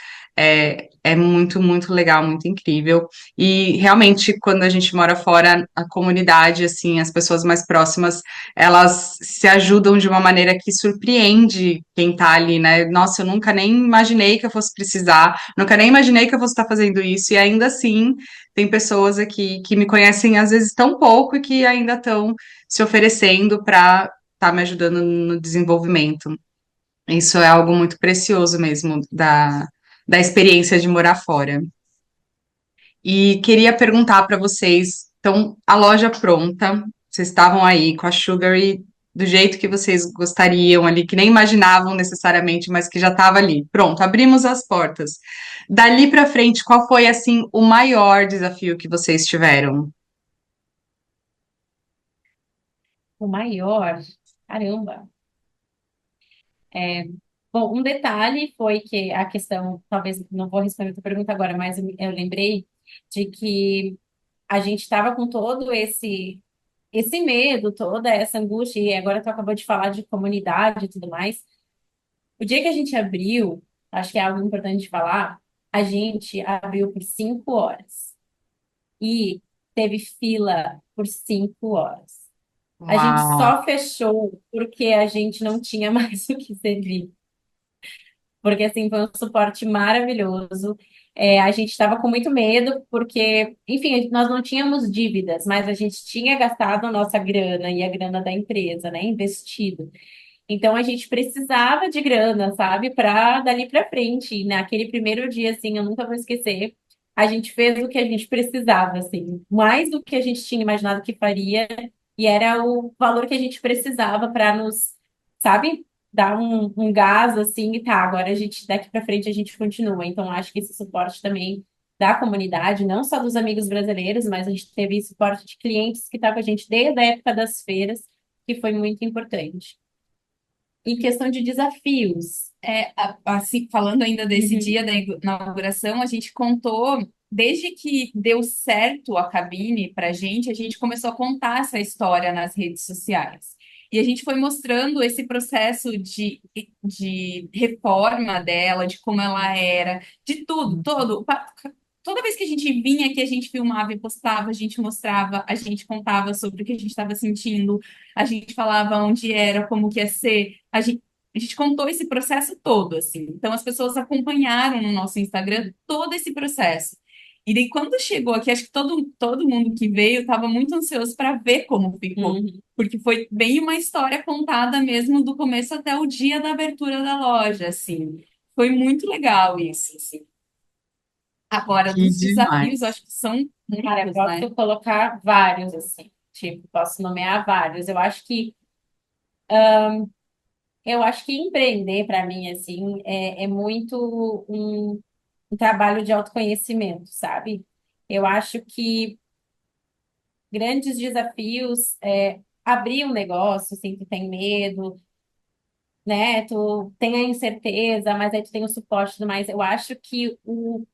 é muito, muito legal, muito incrível. E realmente, quando a gente mora fora, a comunidade, assim, as pessoas mais próximas, elas se ajudam de uma maneira que surpreende quem tá ali, né? Nossa, eu nunca nem imaginei que eu fosse precisar, nunca nem imaginei que eu fosse estar fazendo isso, e ainda assim, tem pessoas aqui que me conhecem às vezes tão pouco e que ainda estão se oferecendo para estar me ajudando no desenvolvimento. Isso é algo muito precioso mesmo da experiência de morar fora. E queria perguntar para vocês, então, a loja pronta, vocês estavam aí com a Sugary do jeito que vocês gostariam ali, que nem imaginavam necessariamente, mas que já estava ali. Pronto, abrimos as portas. Dali para frente, qual foi assim o maior desafio que vocês tiveram? O maior, caramba. É, bom, um detalhe foi que a questão, talvez não vou responder a tua pergunta agora, mas eu lembrei de que a gente estava com todo esse medo, toda essa angústia, e agora tu acabou de falar de comunidade e tudo mais. O dia que a gente abriu, acho que é algo importante de falar, a gente abriu por 5 horas e teve fila por 5 horas. A gente Uau! só fechou porque a gente não tinha mais o que servir. Porque assim, foi um suporte maravilhoso. A gente estava com muito medo, porque, enfim, nós não tínhamos dívidas, mas a gente tinha gastado a nossa grana e a grana da empresa, né? Investido. Então a gente precisava de grana, sabe, para dali para frente. E naquele primeiro dia, assim, eu nunca vou esquecer. A gente fez o que a gente precisava, assim, mais do que a gente tinha imaginado que faria, e era o valor que a gente precisava para nos, sabe, dar um gás, assim, e tá, agora a gente, daqui para frente a gente continua. Então acho que esse suporte também da comunidade, não só dos amigos brasileiros, mas a gente teve suporte de clientes que estavam com a gente desde a época das feiras, que foi muito importante. Em questão de desafios. Assim, falando ainda desse Uhum, dia da inauguração, a gente contou, desde que deu certo a cabine para a gente começou a contar essa história nas redes sociais. E a gente foi mostrando esse processo de reforma dela, de como ela era, de tudo, todo. Toda vez que a gente vinha aqui, a gente filmava e postava, a gente mostrava, a gente contava sobre o que a gente estava sentindo, a gente falava onde era, como que ia ser. A gente contou esse processo todo, assim. Então, as pessoas acompanharam no nosso Instagram todo esse processo. E daí, quando chegou aqui, acho que todo mundo que veio estava muito ansioso para ver como ficou. uhum. Porque foi bem uma história contada mesmo do começo até o dia da abertura da loja, assim. Foi muito legal isso, assim. Agora, Que dos desafios, eu demais! acho que são Cara, eu muitos, né? posso colocar vários, assim. Tipo, posso nomear vários. Eu acho que empreender, para mim, assim, é muito um trabalho de autoconhecimento, sabe? Eu acho que grandes desafios abrir um negócio, assim, tu tem medo, né? Tu tem a incerteza, mas aí tu tem o suporte e tudo mais. Eu acho que o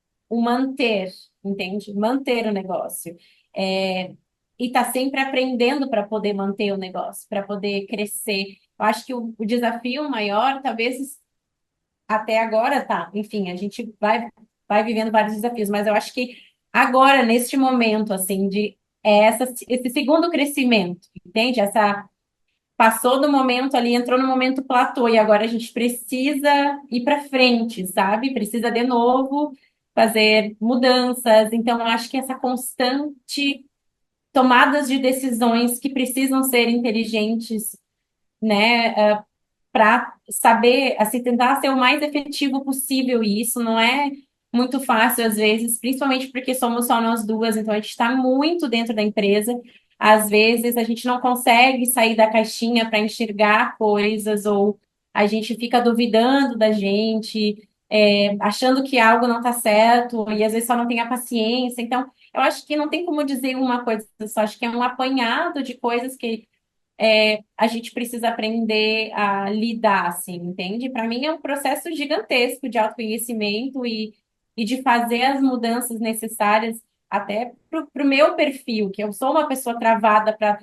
manter, entende? Manter o negócio. É, e tá sempre aprendendo para poder manter o negócio, para poder crescer. Eu acho que o desafio maior, talvez até agora, tá. Enfim, a gente vai vivendo vários desafios, mas eu acho que agora, neste momento, assim, esse segundo crescimento, entende? Essa passou do momento ali, entrou no momento platô e agora a gente precisa ir para frente, sabe? Precisa de novo fazer mudanças. Então, eu acho que essa constante tomadas de decisões que precisam ser inteligentes, né? Para saber, assim, tentar ser o mais efetivo possível. E isso não é muito fácil às vezes, principalmente porque somos só nós duas, então a gente está muito dentro da empresa. Às vezes a gente não consegue sair da caixinha para enxergar coisas, ou a gente fica duvidando da gente, achando que algo não está certo, e às vezes só não tem a paciência. Então, eu acho que não tem como dizer uma coisa só, acho que é um apanhado de coisas que a gente precisa aprender a lidar, assim, entende? Para mim é um processo gigantesco de autoconhecimento e de fazer as mudanças necessárias até para o meu perfil, que eu sou uma pessoa travada para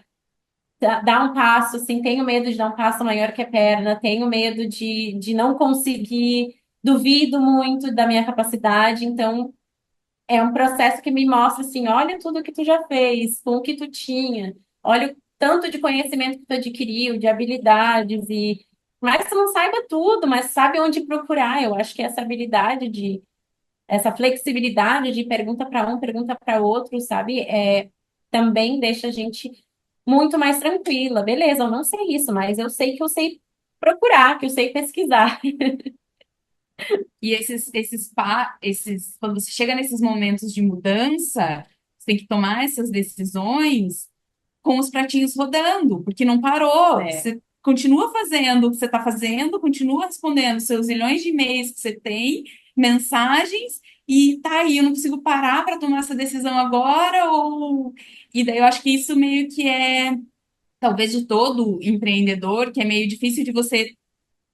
dar um passo, assim, tenho medo de dar um passo maior que a perna, tenho medo de não conseguir, duvido muito da minha capacidade, então é um processo que me mostra assim, olha tudo que tu já fez, com o que tu tinha, olha o tanto de conhecimento que tu adquiriu, de habilidades e mais que tu não saiba tudo, mas sabe onde procurar. Eu acho que essa flexibilidade de pergunta para um, pergunta para outro, sabe? Também deixa a gente muito mais tranquila. Beleza, eu não sei isso, mas eu sei que eu sei procurar, que eu sei pesquisar. E quando você chega nesses momentos de mudança, você tem que tomar essas decisões com os pratinhos rodando, porque não parou. É. Você continua fazendo o que você está fazendo, continua respondendo seus milhões de e-mails que você tem, mensagens, e tá aí, eu não consigo parar para tomar essa decisão agora, ou... E daí eu acho que isso meio que talvez de todo empreendedor, que é meio difícil de você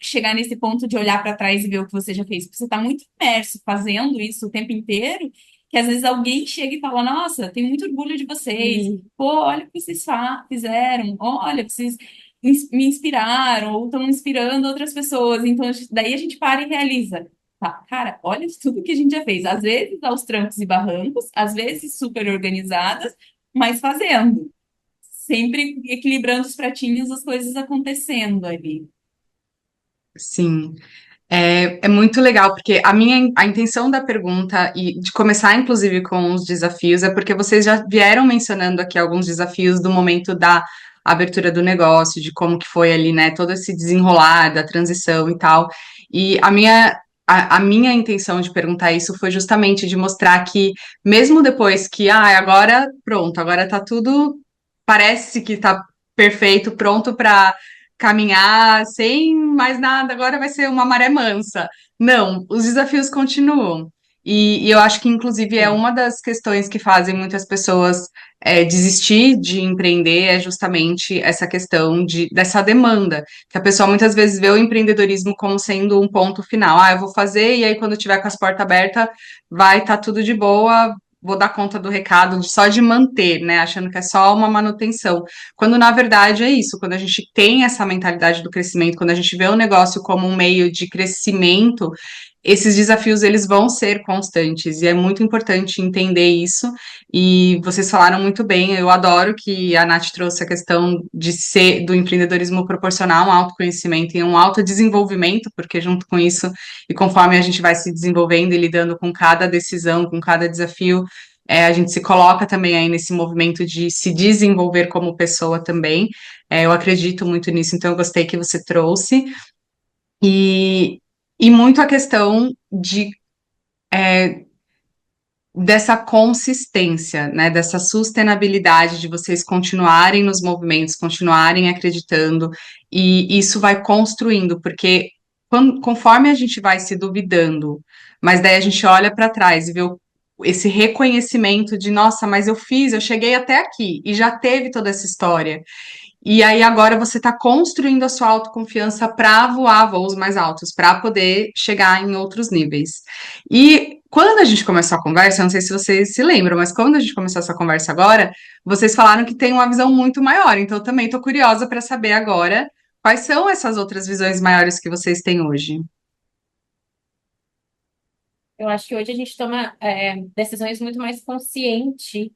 chegar nesse ponto de olhar para trás e ver o que você já fez, porque você está muito imerso fazendo isso o tempo inteiro, que às vezes alguém chega e fala, nossa, tenho muito orgulho de vocês, pô, olha o que vocês fizeram, olha, vocês me inspiraram, ou estão inspirando outras pessoas. Então, daí a gente para e realiza. Tá, cara, olha tudo que a gente já fez. Às vezes aos trancos e barrancos, às vezes super organizadas, mas fazendo. Sempre equilibrando os pratinhos, as coisas acontecendo ali. Sim. É muito legal, porque a intenção da pergunta e de começar, inclusive, com os desafios, é porque vocês já vieram mencionando aqui alguns desafios do momento da abertura do negócio, de como que foi ali, né, todo esse desenrolar da transição e tal. E a minha intenção de perguntar isso foi justamente de mostrar que, mesmo depois que, agora pronto, agora tá tudo, parece que tá perfeito, pronto para caminhar sem mais nada, agora vai ser uma maré mansa. Não, os desafios continuam. E eu acho que, inclusive, é Sim. uma das questões que fazem muitas pessoas desistir de empreender, é justamente essa questão dessa demanda, que a pessoa muitas vezes vê o empreendedorismo como sendo um ponto final. Ah, eu vou fazer, e aí quando tiver com as portas abertas, vai estar tudo de boa, vou dar conta do recado, só de manter, né? Achando que é só uma manutenção. Quando na verdade é isso, quando a gente tem essa mentalidade do crescimento, quando a gente vê o negócio como um meio de crescimento, esses desafios eles vão ser constantes e é muito importante entender isso. E vocês falaram muito bem, eu adoro que a Nath trouxe a questão de ser do empreendedorismo proporcionar um autoconhecimento e um autodesenvolvimento, porque junto com isso e conforme a gente vai se desenvolvendo e lidando com cada decisão, com cada desafio, a gente se coloca também aí nesse movimento de se desenvolver como pessoa também. Eu acredito muito nisso, então eu gostei que você trouxe. E, e muito a questão dessa consistência, né, dessa sustentabilidade de vocês continuarem nos movimentos, continuarem acreditando, e isso vai construindo, porque conforme a gente vai se duvidando, mas daí a gente olha para trás e vê esse reconhecimento de, nossa, mas eu fiz, eu cheguei até aqui, e já teve toda essa história. E aí agora você está construindo a sua autoconfiança para voar voos mais altos, para poder chegar em outros níveis. E quando a gente começou a conversa, eu não sei se vocês se lembram, mas quando a gente começou essa conversa agora, vocês falaram que tem uma visão muito maior. Então eu também estou curiosa para saber agora quais são essas outras visões maiores que vocês têm hoje. Eu acho que hoje a gente toma decisões muito mais consciente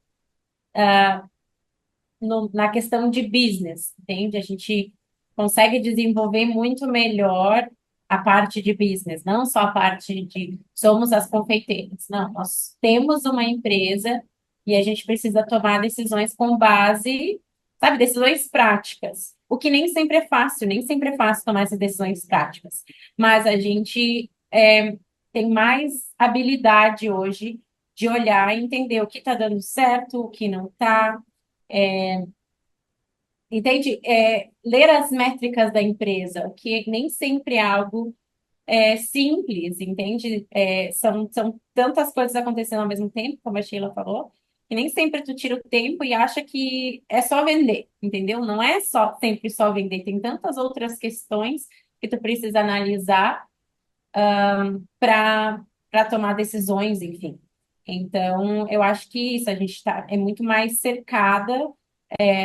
na questão de business, entende? A gente consegue desenvolver muito melhor a parte de business, não só a parte de somos as confeiteiras. Não, nós temos uma empresa e a gente precisa tomar decisões com base, sabe, decisões práticas. O que nem sempre é fácil, nem sempre é fácil tomar essas decisões práticas. Mas a gente tem mais habilidade hoje de olhar e entender o que está dando certo, o que não está. Entende? Ler as métricas da empresa, o que nem sempre é algo simples, entende? São tantas coisas acontecendo ao mesmo tempo, como a Sheila falou, que nem sempre tu tira o tempo e acha que é só vender, entendeu? Não é só sempre só vender, tem tantas outras questões que tu precisa analisar para tomar decisões, enfim. Então, eu acho que isso, a gente é muito mais cercada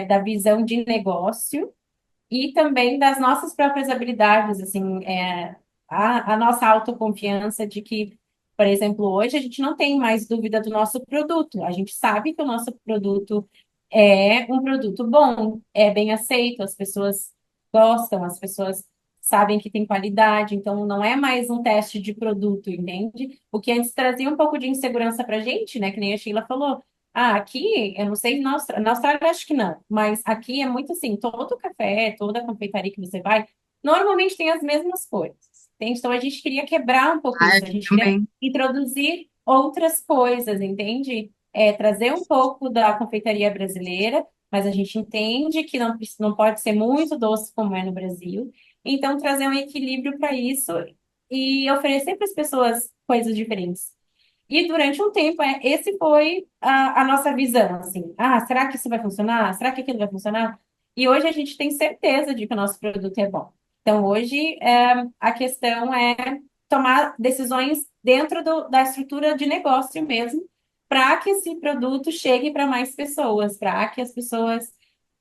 da visão de negócio e também das nossas próprias habilidades, assim, a nossa autoconfiança de que, por exemplo, hoje a gente não tem mais dúvida do nosso produto. A gente sabe que o nosso produto é um produto bom, é bem aceito, as pessoas gostam, as pessoas sabem que tem qualidade, então não é mais um teste de produto, entende? O que antes trazia um pouco de insegurança para a gente, né? Que nem a Sheila falou. Ah, aqui, eu não sei, na Austrália eu acho que não, mas aqui é muito assim, todo café, toda confeitaria que você vai, normalmente tem as mesmas coisas. Entende? Então a gente queria quebrar um pouco Ah, isso, a aqui gente queria também. introduzir outras coisas, entende? Trazer um pouco da confeitaria brasileira, mas a gente entende que não pode ser muito doce como é no Brasil. Então, trazer um equilíbrio para isso e oferecer para as pessoas coisas diferentes. E durante um tempo, esse foi a nossa visão, assim. Ah, será que isso vai funcionar? Será que aquilo vai funcionar? E hoje a gente tem certeza de que o nosso produto é bom. Então, hoje, a questão é tomar decisões dentro da estrutura de negócio mesmo, para que esse produto chegue para mais pessoas, para que as pessoas,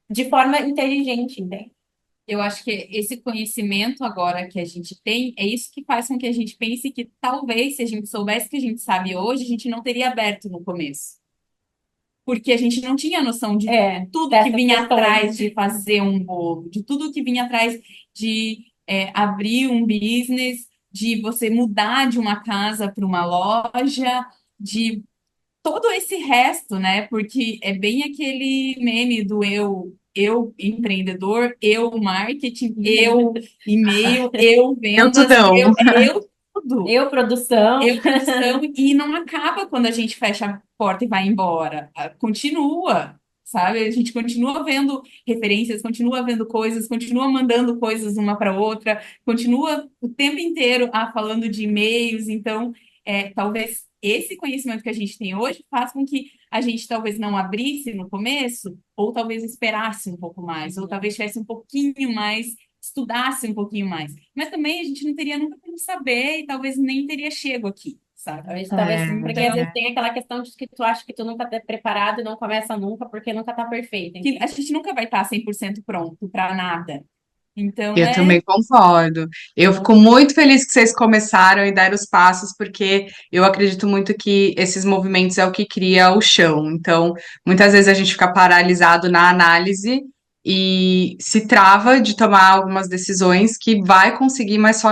de forma inteligente, entende? Eu acho que esse conhecimento agora que a gente tem, é isso que faz com que a gente pense que talvez, se a gente soubesse o que a gente sabe hoje, a gente não teria aberto no começo. Porque a gente não tinha noção de tudo que Dessas vinha questões. atrás de fazer um bolo, de tudo que vinha atrás de abrir um business, de você mudar de uma casa para uma loja, de todo esse resto, né? Porque é bem aquele meme do eu empreendedor, eu marketing, eu e-mail, eu Eu vendas, tudão. eu tudo. Eu, produção. Eu produção e não acaba quando a gente fecha a porta e vai embora. Continua, sabe? A gente continua vendo referências, continua vendo coisas, continua mandando coisas uma para outra, continua o tempo inteiro falando de e-mails. Então, talvez esse conhecimento que a gente tem hoje faça com que a gente talvez não abrisse no começo, ou talvez esperasse um pouco mais, ou talvez tivesse um pouquinho mais, estudasse um pouquinho mais. Mas também a gente não teria nunca como saber e talvez nem teria chego aqui, sabe? Talvez sim, porque às vezes É. tem aquela questão de que tu acha que tu nunca tá preparado e não começa nunca, porque nunca tá perfeito, Que a entende? gente nunca vai estar 100% pronto para nada. Então, Eu também concordo. Eu fico muito feliz que vocês começaram e deram os passos, porque eu acredito muito que esses movimentos é o que cria o chão. Então, muitas vezes a gente fica paralisado na análise e se trava de tomar algumas decisões que vai conseguir, mas só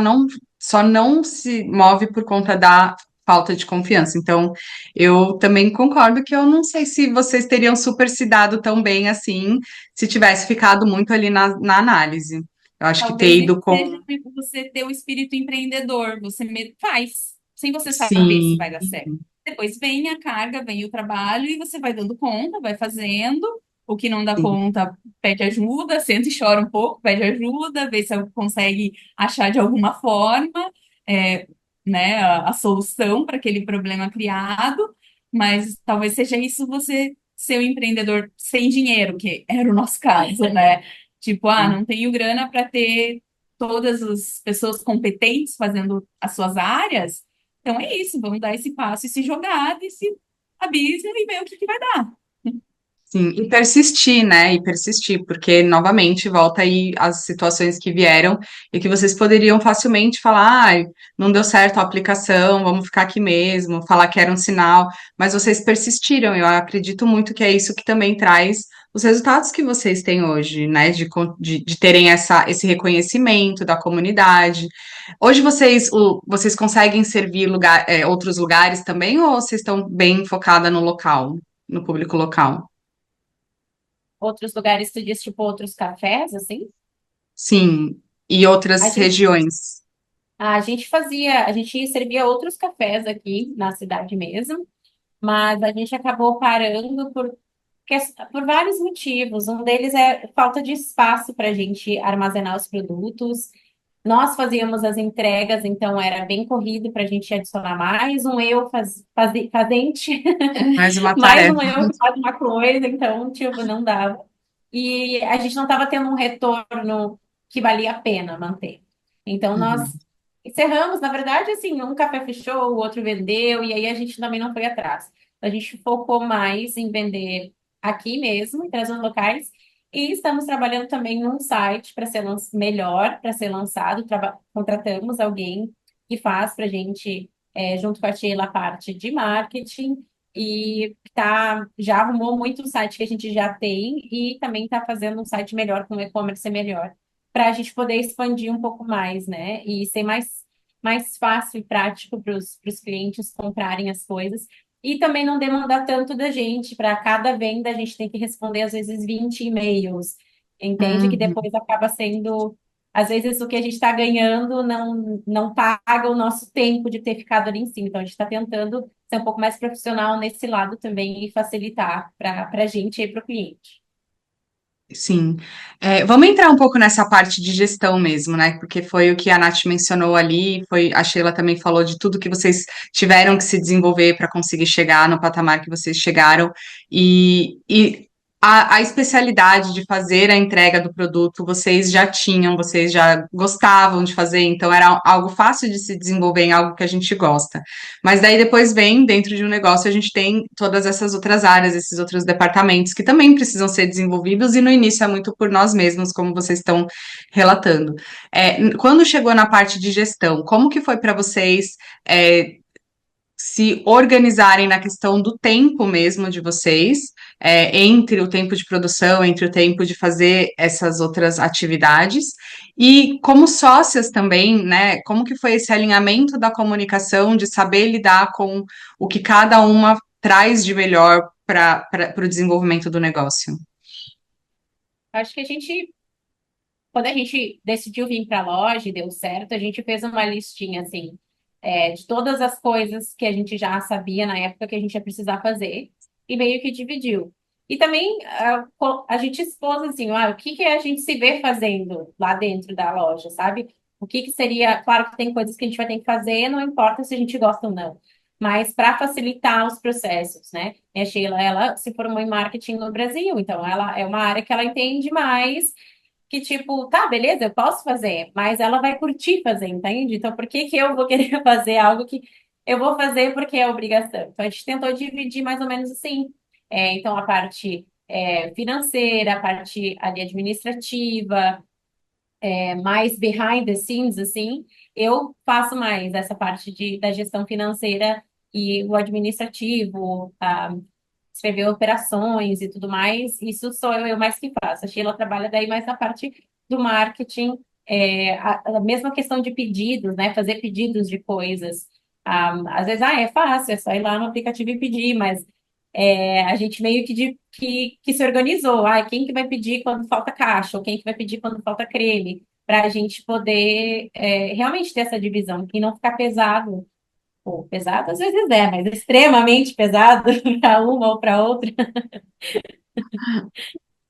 não se move por conta da falta de confiança. Então, eu também concordo que eu não sei se vocês teriam super se dado tão bem assim se tivesse ficado muito ali na análise. Eu acho que ter talvez nem ido com. seja você ter o espírito empreendedor, você faz, sem você saber se vai Sim, dar certo. Depois vem a carga, vem o trabalho e você vai dando conta, vai fazendo. O que não dá sim, conta, pede ajuda, senta e chora um pouco, pede ajuda, vê se consegue achar de alguma forma, é, né, a solução para aquele problema criado. Mas talvez seja isso você ser um empreendedor sem dinheiro, que era o nosso caso, né? Tipo, sim. não tenho grana para ter todas as pessoas competentes fazendo as suas áreas. Então é isso, vamos dar esse passo e se jogar desse abismo e ver o que vai dar. Sim, e persistir, né? E persistir, porque novamente volta aí as situações que vieram e que vocês poderiam facilmente falar, ai, não deu certo a aplicação, vamos ficar aqui mesmo, falar que era um sinal, mas vocês persistiram. Eu acredito muito que é isso que também traz os resultados que vocês têm hoje, né? De terem esse reconhecimento da comunidade. Hoje vocês conseguem servir outros lugares também, ou vocês estão bem focada no local, no público local? Outros lugares, tu diz, tipo, outros cafés, assim? Sim, e A outras gente, regiões. a gente servia outros cafés aqui na cidade mesmo, mas a gente acabou parando por vários motivos. Um deles é falta de espaço para a gente armazenar os produtos. Nós fazíamos as entregas, então era bem corrido para a gente adicionar mais um fazente, Mais uma mais tarefa. um eu que faz uma coisa, então, tipo, não dava. E a gente não estava tendo um retorno que valia a pena manter. Então, nós Uhum. encerramos, na verdade, assim, um café fechou, o outro vendeu, e aí a gente também não foi atrás. A gente focou mais em vender aqui mesmo, em trazer os locais, e estamos trabalhando também num site para ser melhor, para ser lançado. Contratamos alguém que faz para a gente, junto com a Sheila, a parte de marketing, e já arrumou muito o site que a gente já tem, e também está fazendo um site melhor, com um e-commerce melhor, para a gente poder expandir um pouco mais, né? E ser mais fácil e prático para os clientes comprarem as coisas. E também não demandar tanto da gente. Para cada venda, a gente tem que responder, às vezes, 20 e-mails. Entende? Que Uhum. depois acaba sendo. Às vezes, o que a gente está ganhando não paga o nosso tempo de ter ficado ali em cima. Então, a gente está tentando ser um pouco mais profissional nesse lado também e facilitar para a gente e para o cliente. Sim. Vamos entrar um pouco nessa parte de gestão mesmo, né? Porque foi o que a Nath mencionou ali, foi a Sheila também falou de tudo que vocês tiveram que se desenvolver para conseguir chegar no patamar que vocês chegaram. E a especialidade de fazer a entrega do produto vocês já tinham, vocês já gostavam de fazer, então era algo fácil de se desenvolver em algo que a gente gosta. Mas daí depois vem, dentro de um negócio, a gente tem todas essas outras áreas, esses outros departamentos que também precisam ser desenvolvidos, e no início é muito por nós mesmos, como vocês estão relatando. Quando chegou na parte de gestão, como que foi para vocês? Se organizarem na questão do tempo mesmo de vocês, entre o tempo de produção, entre o tempo de fazer essas outras atividades, e como sócias também, né? Como que foi esse alinhamento da comunicação, de saber lidar com o que cada uma traz de melhor para o desenvolvimento do negócio? Acho que quando a gente decidiu vir para a loja e deu certo, a gente fez uma listinha, assim, de todas as coisas que a gente já sabia na época que a gente ia precisar fazer, e meio que dividiu. E também a gente expôs, assim, o que que a gente se vê fazendo lá dentro da loja, sabe? O que que seria. Claro que tem coisas que a gente vai ter que fazer, não importa se a gente gosta ou não. Mas para facilitar os processos, né? A Sheila, ela se formou em marketing no Brasil, então ela é uma área que ela entende mais que tipo, tá, beleza, eu posso fazer, mas ela vai curtir fazer, entende? Então, por que que eu vou querer fazer algo que eu vou fazer porque é obrigação? Então, a gente tentou dividir mais ou menos assim. Então, a parte financeira, a parte ali administrativa, mais behind the scenes, assim, eu faço mais essa parte da gestão financeira e o administrativo, escrever operações e tudo mais, isso sou eu mais que faço. A Sheila trabalha daí mais na parte do marketing, a mesma questão de pedidos, né? Fazer pedidos de coisas. Às vezes, é fácil, é só ir lá no aplicativo e pedir, mas a gente meio que se organizou. Quem que vai pedir quando falta caixa, ou quem que vai pedir quando falta creme, para a gente poder realmente ter essa divisão e não ficar pesado. Pô, pesado às vezes mas extremamente pesado para uma ou para outra.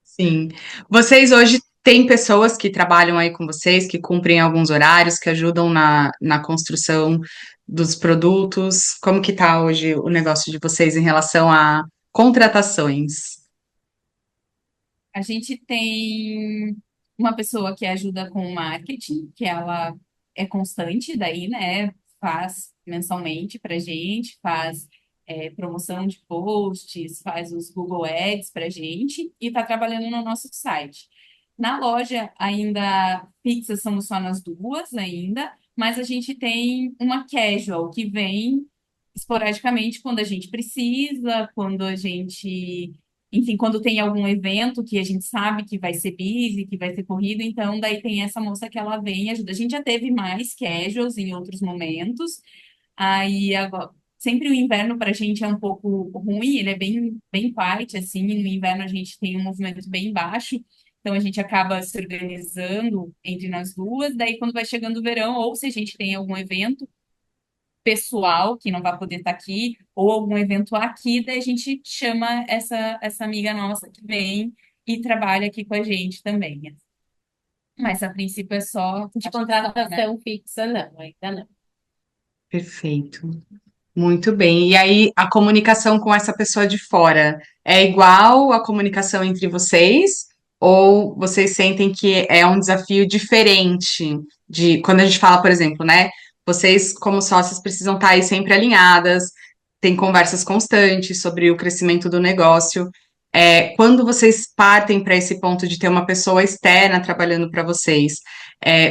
Sim. Vocês hoje têm pessoas que trabalham aí com vocês, que cumprem alguns horários, que ajudam na construção dos produtos. Como que tá hoje o negócio de vocês em relação a contratações? A gente tem uma pessoa que ajuda com o marketing, que ela é constante daí, né? Faz mensalmente pra gente, faz promoção de posts, faz os Google Ads pra gente e tá trabalhando no nosso site. Na loja, ainda fixas somos só nós duas ainda, mas a gente tem uma casual que vem esporadicamente quando a gente precisa, quando a gente enfim, quando tem algum evento que a gente sabe que vai ser busy, que vai ser corrido, então daí tem essa moça que ela vem e ajuda. A gente já teve mais casuals em outros momentos, aí agora, sempre o inverno para a gente é um pouco ruim, ele é bem quiet, assim, no inverno a gente tem um movimento bem baixo, então a gente acaba se organizando entre nós duas, daí quando vai chegando o verão, ou se a gente tem algum evento, pessoal que não vai poder estar aqui, ou algum evento aqui, daí a gente chama essa amiga nossa que vem e trabalha aqui com a gente também. Mas a princípio é só De particular, né? contratação fixa, não, ainda não. Perfeito. Muito bem. E aí, a comunicação com essa pessoa de fora é igual à comunicação entre vocês? Ou vocês sentem que é um desafio diferente de quando a gente fala, por exemplo, né? Vocês, como sócios, precisam estar aí sempre alinhadas, tem conversas constantes sobre o crescimento do negócio. Quando vocês partem para esse ponto de ter uma pessoa externa trabalhando para vocês,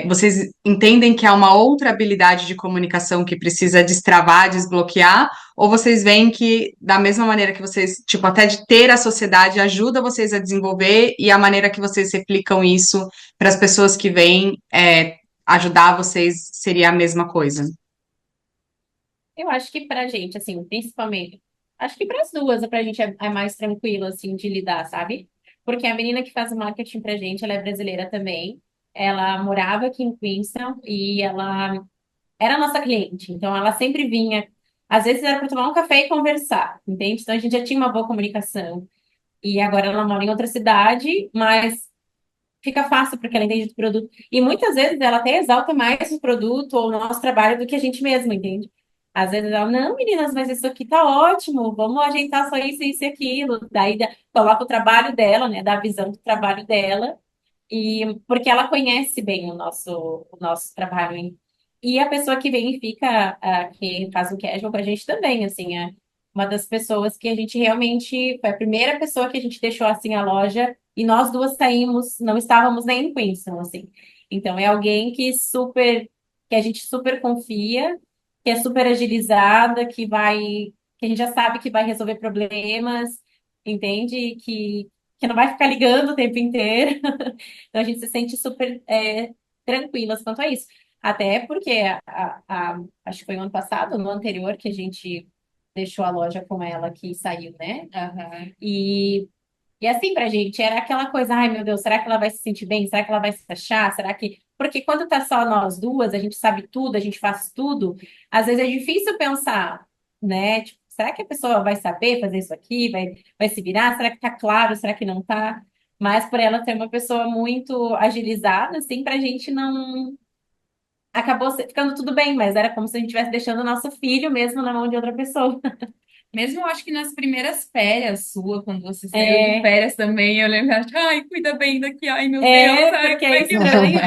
vocês entendem que há uma outra habilidade de comunicação que precisa destravar, desbloquear, ou vocês veem que, da mesma maneira que vocês, tipo, até de ter a sociedade ajuda vocês a desenvolver e a maneira que vocês replicam isso para as pessoas que vêm, ajudar vocês seria a mesma coisa? Eu acho que pra gente, assim, principalmente, acho que para as duas, pra gente é mais tranquilo, assim, de lidar, sabe? Porque a menina que faz o marketing pra gente, ela é brasileira também. Ela morava aqui em Queenstown e ela era nossa cliente. Então, ela sempre vinha. Às vezes era para tomar um café e conversar, entende? Então, a gente já tinha uma boa comunicação. E agora ela mora em outra cidade, mas fica fácil porque ela entende do produto. E muitas vezes ela até exalta mais o produto ou o nosso trabalho do que a gente mesmo, entende? Às vezes ela, não, meninas, mas isso aqui tá ótimo, vamos ajeitar só isso e aquilo. Daí coloca o trabalho dela, né? Dá a visão do trabalho dela. E porque ela conhece bem o nosso trabalho. Hein? E a pessoa que vem e fica, que faz o casual com a gente também, assim, é uma das pessoas que a gente realmente foi a primeira pessoa que a gente deixou assim a loja e nós duas saímos, não estávamos nem em Queenstown, assim. Então é alguém que a gente super confia, que é super agilizada, que a gente já sabe que vai resolver problemas, entende? Que não vai ficar ligando o tempo inteiro. Então a gente se sente super tranquilas quanto a isso. Até porque acho que foi o ano passado, no anterior, que a gente deixou a loja com ela que saiu, né? Aham. E assim, pra gente, era aquela coisa, ai meu Deus, será que ela vai se sentir bem? Será que ela vai se achar? Será que. Porque quando tá só nós duas, a gente sabe tudo, a gente faz tudo, às vezes é difícil pensar, né? Tipo, será que a pessoa vai saber fazer isso aqui? Vai se virar? Será que tá claro? Será que não tá? Mas por ela ser uma pessoa muito agilizada, assim, pra gente não. Acabou ficando tudo bem, mas era como se a gente estivesse deixando o nosso filho mesmo na mão de outra pessoa. Mesmo eu acho que nas primeiras férias sua, quando você saiu de É, férias também, eu lembro, ai, cuida bem daqui, ai meu Deus, ai, porque como é é que vai? estranho.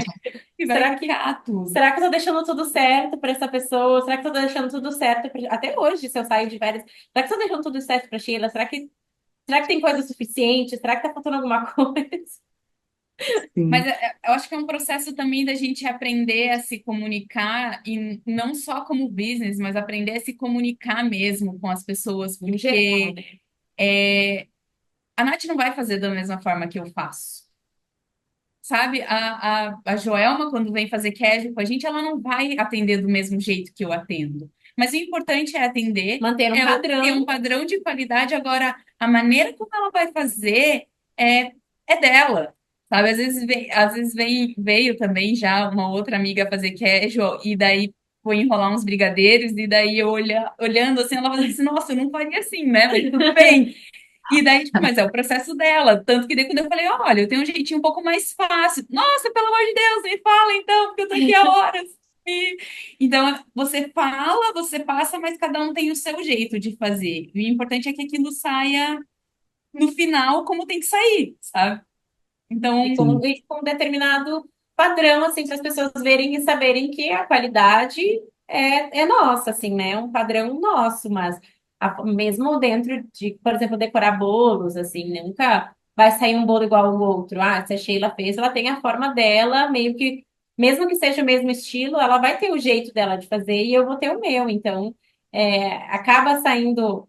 Que vai Será que ficar tudo. Será que eu tô deixando tudo certo para essa pessoa? Será que eu tô deixando tudo certo até hoje, se eu saio de férias? Será que eu tô deixando tudo certo para Sheila? Será que tem coisa suficiente? Será que tá faltando alguma coisa? Mas Sim. eu acho que é um processo também da gente aprender a se comunicar, e não só como business, mas aprender a se comunicar mesmo com as pessoas, Em geral, porque né? a Nath não vai fazer da mesma forma que eu faço. Sabe, a Joelma, quando vem fazer casual com a gente, ela não vai atender do mesmo jeito que eu atendo. Mas o importante é atender, Manter um ter um padrão. padrão de qualidade. Agora, a maneira como ela vai fazer é, é dela. Sabe, veio também já uma outra amiga fazer casual, e daí foi enrolar uns brigadeiros, e daí eu olhando assim, ela falou assim, nossa, eu não faria assim, né? Mas tudo bem. E daí, tipo, mas é o processo dela. Tanto que daí quando eu falei, olha, eu tenho um jeitinho um pouco mais fácil. Nossa, pelo amor de Deus, me fala então, porque eu tô aqui há horas. Então, você fala, você passa, mas cada um tem o seu jeito de fazer. E o importante é que aquilo saia no final como tem que sair, sabe? E Então, com um determinado padrão, assim, para as pessoas verem e saberem que a qualidade é nossa, assim, né? É um padrão nosso, mas mesmo dentro de, por exemplo, decorar bolos, assim, nunca vai sair um bolo igual ao outro. Ah, se a Sheila fez, ela tem a forma dela, meio que, mesmo que seja o mesmo estilo, ela vai ter o jeito dela de fazer e eu vou ter o meu. Então, acaba saindo,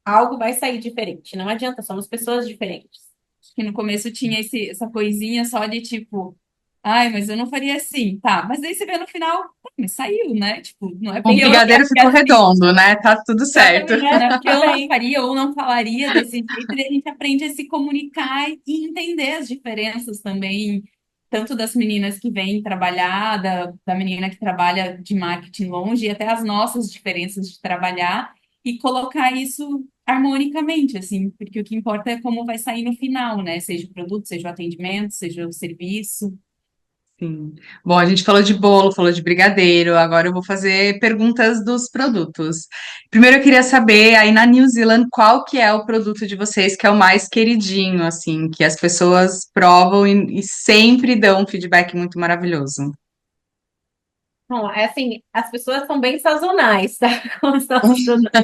algo vai sair diferente. Não adianta, somos pessoas diferentes. que no começo tinha essa coisinha só de tipo, ai, mas eu não faria assim, tá. Mas daí você vê no final, "Pô, mas saiu, né? Tipo, não é O porque eu não brigadeiro faria ficou assim. redondo, né? Tá tudo certo. Exatamente, Não é porque tudo eu não bem. faria ou não falaria desse jeito, e a gente aprende a se comunicar e entender as diferenças também, tanto das meninas que vêm trabalhar, da menina que trabalha de marketing longe, e até as nossas diferenças de trabalhar, e colocar isso harmonicamente, assim, porque o que importa é como vai sair no final, né? Seja o produto, seja o atendimento, seja o serviço. Sim. Bom, a gente falou de bolo, falou de brigadeiro, agora eu vou fazer perguntas dos produtos. Primeiro eu queria saber, aí na New Zealand, qual que é o produto de vocês que é o mais queridinho, assim, que as pessoas provam e sempre dão um feedback muito maravilhoso. Bom, é assim, as pessoas são bem sazonais, tá? Com os nossos produtos.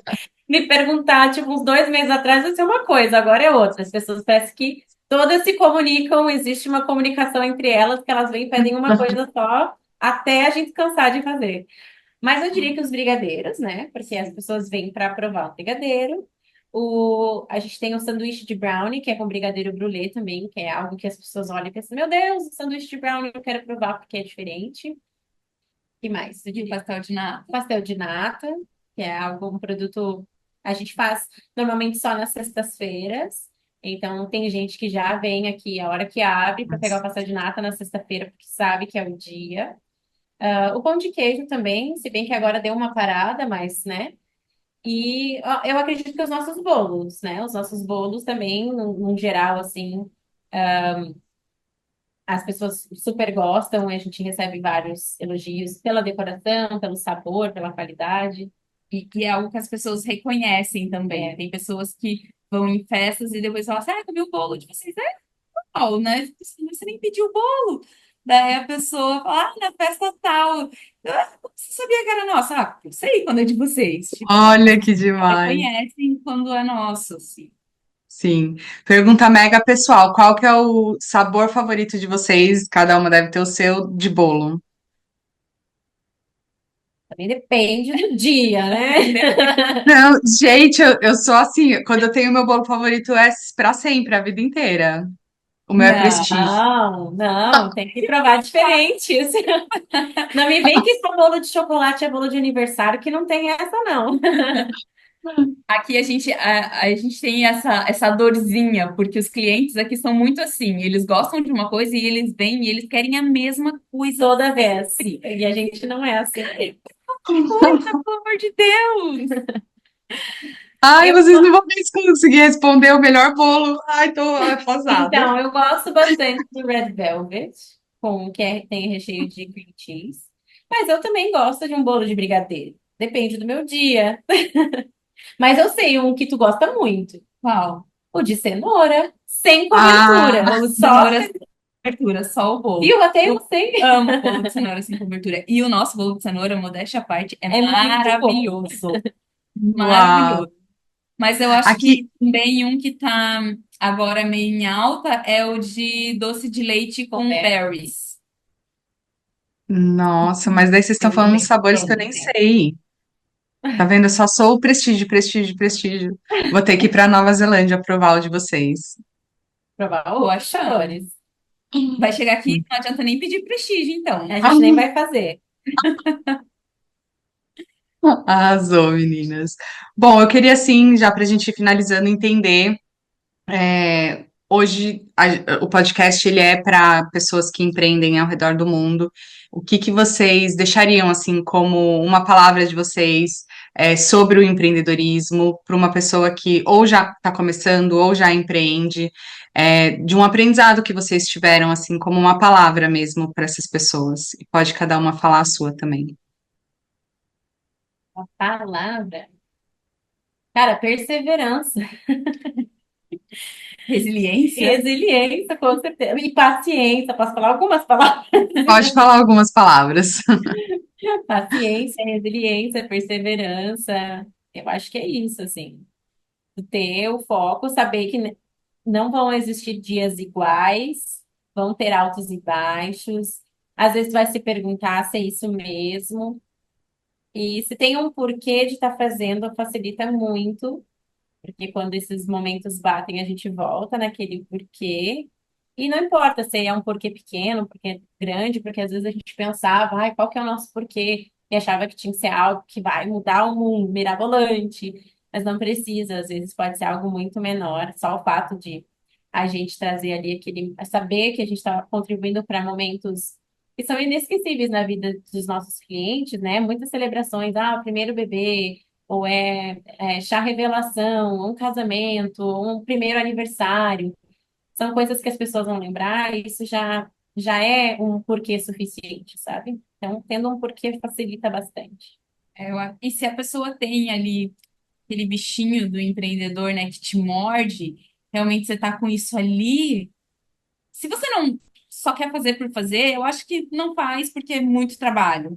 Me perguntar, tipo, uns 2 meses atrás vai ser uma coisa, agora é outra. As pessoas parecem que todas se comunicam, existe uma comunicação entre elas, que elas vêm e pedem uma coisa só, até a gente cansar de fazer. Mas eu diria que os brigadeiros, né? Porque as pessoas vêm para provar o brigadeiro. A gente tem o sanduíche de brownie, que é com brigadeiro brulê também, que é algo que as pessoas olham e pensam, meu Deus, o sanduíche de brownie eu quero provar porque é diferente. Que mais? Eu E o diria pastel de nata. pastel de nata, que é algo, um produto a gente faz normalmente só nas sextas-feiras. Então tem gente que já vem aqui a hora que abre para pegar o pastel de nata na sexta-feira, porque sabe que é o dia. O pão de queijo também, se bem que agora deu uma parada, mas, né? E ó, eu acredito que os nossos bolos, né? Os nossos bolos também, num geral, assim, as pessoas super gostam, e a gente recebe vários elogios pela decoração, pelo sabor, pela qualidade. E é algo que as pessoas reconhecem também. Tem pessoas que vão em festas e depois falam assim, ah, comi o bolo de vocês. É normal, né? Você nem pediu o bolo. Daí a pessoa fala, ah, na festa tal. Como você sabia que era nossa? Ah, eu sei quando é de vocês. Tipo, Olha que demais. reconhecem quando é nosso, assim. Sim. Pergunta mega pessoal, qual que é o sabor favorito de vocês? Cada uma deve ter o seu de bolo. Também depende do dia, né? Não, gente, eu sou assim, quando eu tenho meu bolo favorito é pra sempre, a vida inteira. O meu é prestígio. Não, não, tem que provar diferentes. Não me vem que só bolo de chocolate é bolo de aniversário, que não tem essa, não. Aqui a gente tem essa dorzinha, porque os clientes aqui são muito assim, eles gostam de uma coisa e eles vêm e eles querem a mesma coisa Toda vez. sempre. E a gente não é assim. Coisa, pelo amor de Deus! Ai, Eu, vocês não vão conseguir responder o melhor bolo. Ai, tô arrasada. Então, eu gosto bastante do Red Velvet, tem recheio de cream cheese. Mas eu também gosto de um bolo de brigadeiro. Depende do meu dia. Mas eu sei um que tu gosta muito. qual? O de cenoura, sem Ah, cobertura. Bolo de Só. cenoura sem cobertura, só o bolo. Viu? Até eu Eu sei. amo bolo de cenoura sem cobertura. E o nosso bolo de cenoura, modéstia à parte, é É muito bom. maravilhoso. uau. Maravilhoso. Mas eu acho Aqui, que também um que tá agora meio em alta é o de doce de leite com berries. nossa, mas daí vocês estão Eu falando uns também. sabores que eu nem sei. Tá vendo? Eu só sou o prestígio, prestígio, prestígio. Vou ter que ir pra Nova Zelândia provar o de vocês. Provar Tô outros achando. sabores. Vai chegar aqui, não adianta nem pedir prestígio, então. A gente nem vai fazer. Arrasou, meninas. Bom, eu queria, assim, já para a gente ir finalizando, entender. Hoje, o podcast ele é para pessoas que empreendem ao redor do mundo. O que que vocês deixariam, assim, como uma palavra de vocês sobre o empreendedorismo para uma pessoa que ou já está começando ou já empreende, de um aprendizado que vocês tiveram, assim, como uma palavra mesmo para essas pessoas? E pode cada uma falar a sua também. A palavra. Cara, perseverança. Resiliência. Resiliência, com certeza. E paciência. Posso falar algumas palavras? Pode falar algumas palavras. Paciência, resiliência, perseverança. Eu acho que é isso, assim. Ter o foco, saber que não vão existir dias iguais, vão ter altos e baixos. Às vezes vai se perguntar se é isso mesmo. E se tem um porquê de estar fazendo, facilita muito, porque quando esses momentos batem, a gente volta naquele porquê. E não importa se é um porquê pequeno, um porquê grande, porque às vezes a gente pensava, ai, qual que é o nosso porquê? E achava que tinha que ser algo que vai mudar o mundo, mirabolante. Mas não precisa, às vezes pode ser algo muito menor. Só o fato de a gente trazer ali aquele, saber que a gente está contribuindo para momentos que são inesquecíveis na vida dos nossos clientes, né? Muitas celebrações, o primeiro bebê, ou chá revelação, um casamento, um primeiro aniversário. São coisas que as pessoas vão lembrar e isso já é um porquê suficiente, sabe? Então, tendo um porquê facilita bastante. E se a pessoa tem ali aquele bichinho do empreendedor, né, que te morde, realmente você tá com isso ali. Se você não só quer fazer por fazer, eu acho que não faz porque é muito trabalho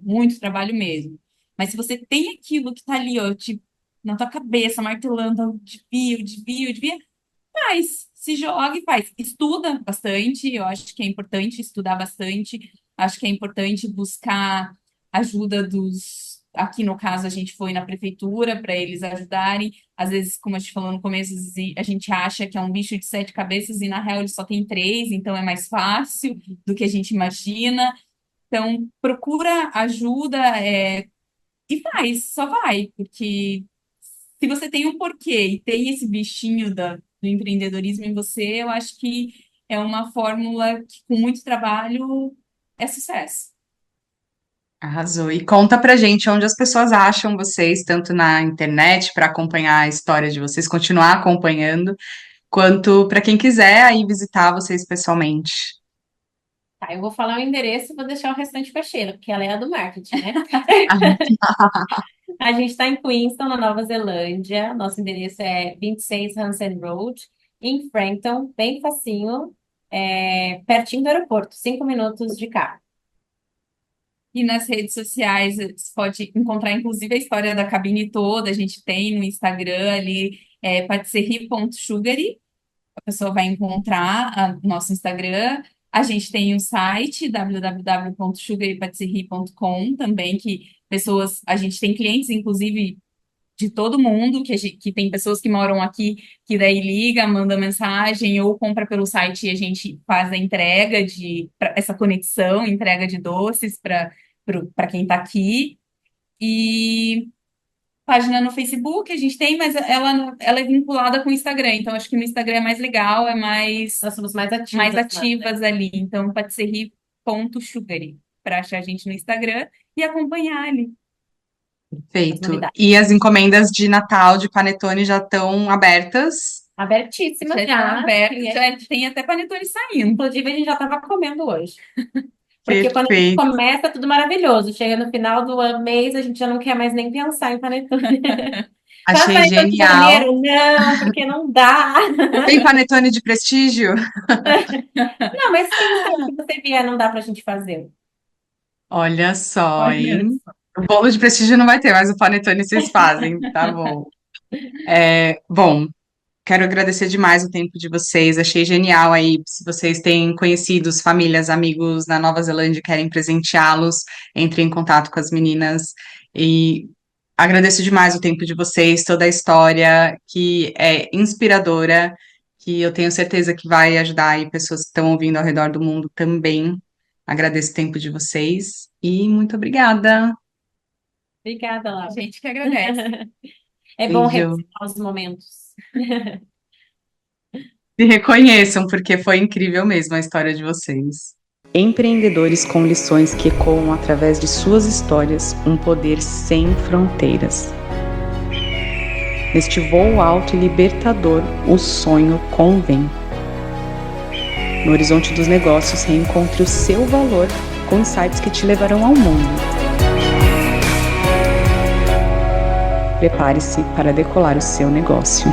mesmo. Mas se você tem aquilo que tá ali, ó, na tua cabeça, martelando, devia, faz, se joga e faz. Estuda bastante, eu acho que é importante estudar bastante, acho que é importante buscar ajuda dos. Aqui no caso, a gente foi na prefeitura para eles ajudarem. Às vezes, como a gente falou no começo, a gente acha que é um bicho de sete cabeças e na real ele só tem três, então é mais fácil do que a gente imagina. Então, procura ajuda, e faz, só vai, porque se você tem um porquê e tem esse bichinho do empreendedorismo em você, eu acho que é uma fórmula que, com muito trabalho, é sucesso. Arrasou. E conta pra gente onde as pessoas acham vocês, tanto na internet, para acompanhar a história de vocês, continuar acompanhando, quanto para quem quiser aí visitar vocês pessoalmente. Tá, eu vou falar o endereço e vou deixar o restante com a Sheila, porque ela é a do marketing, né? A gente está em Queenstown, na Nova Zelândia. Nosso endereço é 26 Hansen Road, em Frankton, bem facinho, pertinho do aeroporto, 5 minutos de carro. E nas redes sociais você pode encontrar, inclusive, a história da cabine toda. A gente tem no Instagram ali, patisserie.sugary. A pessoa vai encontrar o nosso Instagram. A gente tem o site www.sugarypatisserie.com também, que a gente tem clientes, inclusive, de todo mundo, que tem pessoas que moram aqui, que daí liga, manda mensagem ou compra pelo site e a gente faz a entrega essa conexão, entrega de doces para quem está aqui. E página no Facebook a gente tem, mas ela é vinculada com o Instagram, então acho que no Instagram é mais legal, Nós somos mais mais ativas, né? ativas ali. Então, patisserie.sugary para achar a gente no Instagram e acompanhar ali. As Feito. novidades. E as encomendas de Natal de panetone já estão abertas? Abertíssimas Já está aberto, cliente. já tem até panetone saindo. Inclusive, a gente já estava comendo hoje. Porque quando a gente Perfeito. começa, é tudo maravilhoso. Chega no final do mês, a gente já não quer mais nem pensar em panetone. Faz Achei panetone de genial. janeiro? Não, porque não dá. Tem panetone de prestígio? Não, mas quem sabe que você vier, não dá pra gente fazer. Olha só, Olha hein? só. O bolo de prestígio não vai ter, mas o panetone vocês fazem, tá bom. Bom, quero agradecer demais o tempo de vocês. Achei genial aí. Se vocês têm conhecidos, famílias, amigos na Nova Zelândia e querem presenteá-los, entre em contato com as meninas. E agradeço demais o tempo de vocês, toda a história que é inspiradora, que eu tenho certeza que vai ajudar aí pessoas que estão ouvindo ao redor do mundo também. Agradeço o tempo de vocês e muito obrigada. Obrigada, A Laura. gente que agradece. É bom Beijo. revisitar os momentos. Se reconheçam, porque foi incrível mesmo a história de vocês. Empreendedores com lições que ecoam através de suas histórias, um poder sem fronteiras. Neste voo alto e libertador, o sonho convém. No horizonte dos negócios, reencontre o seu valor com insights que te levarão ao mundo. Prepare-se para decolar o seu negócio.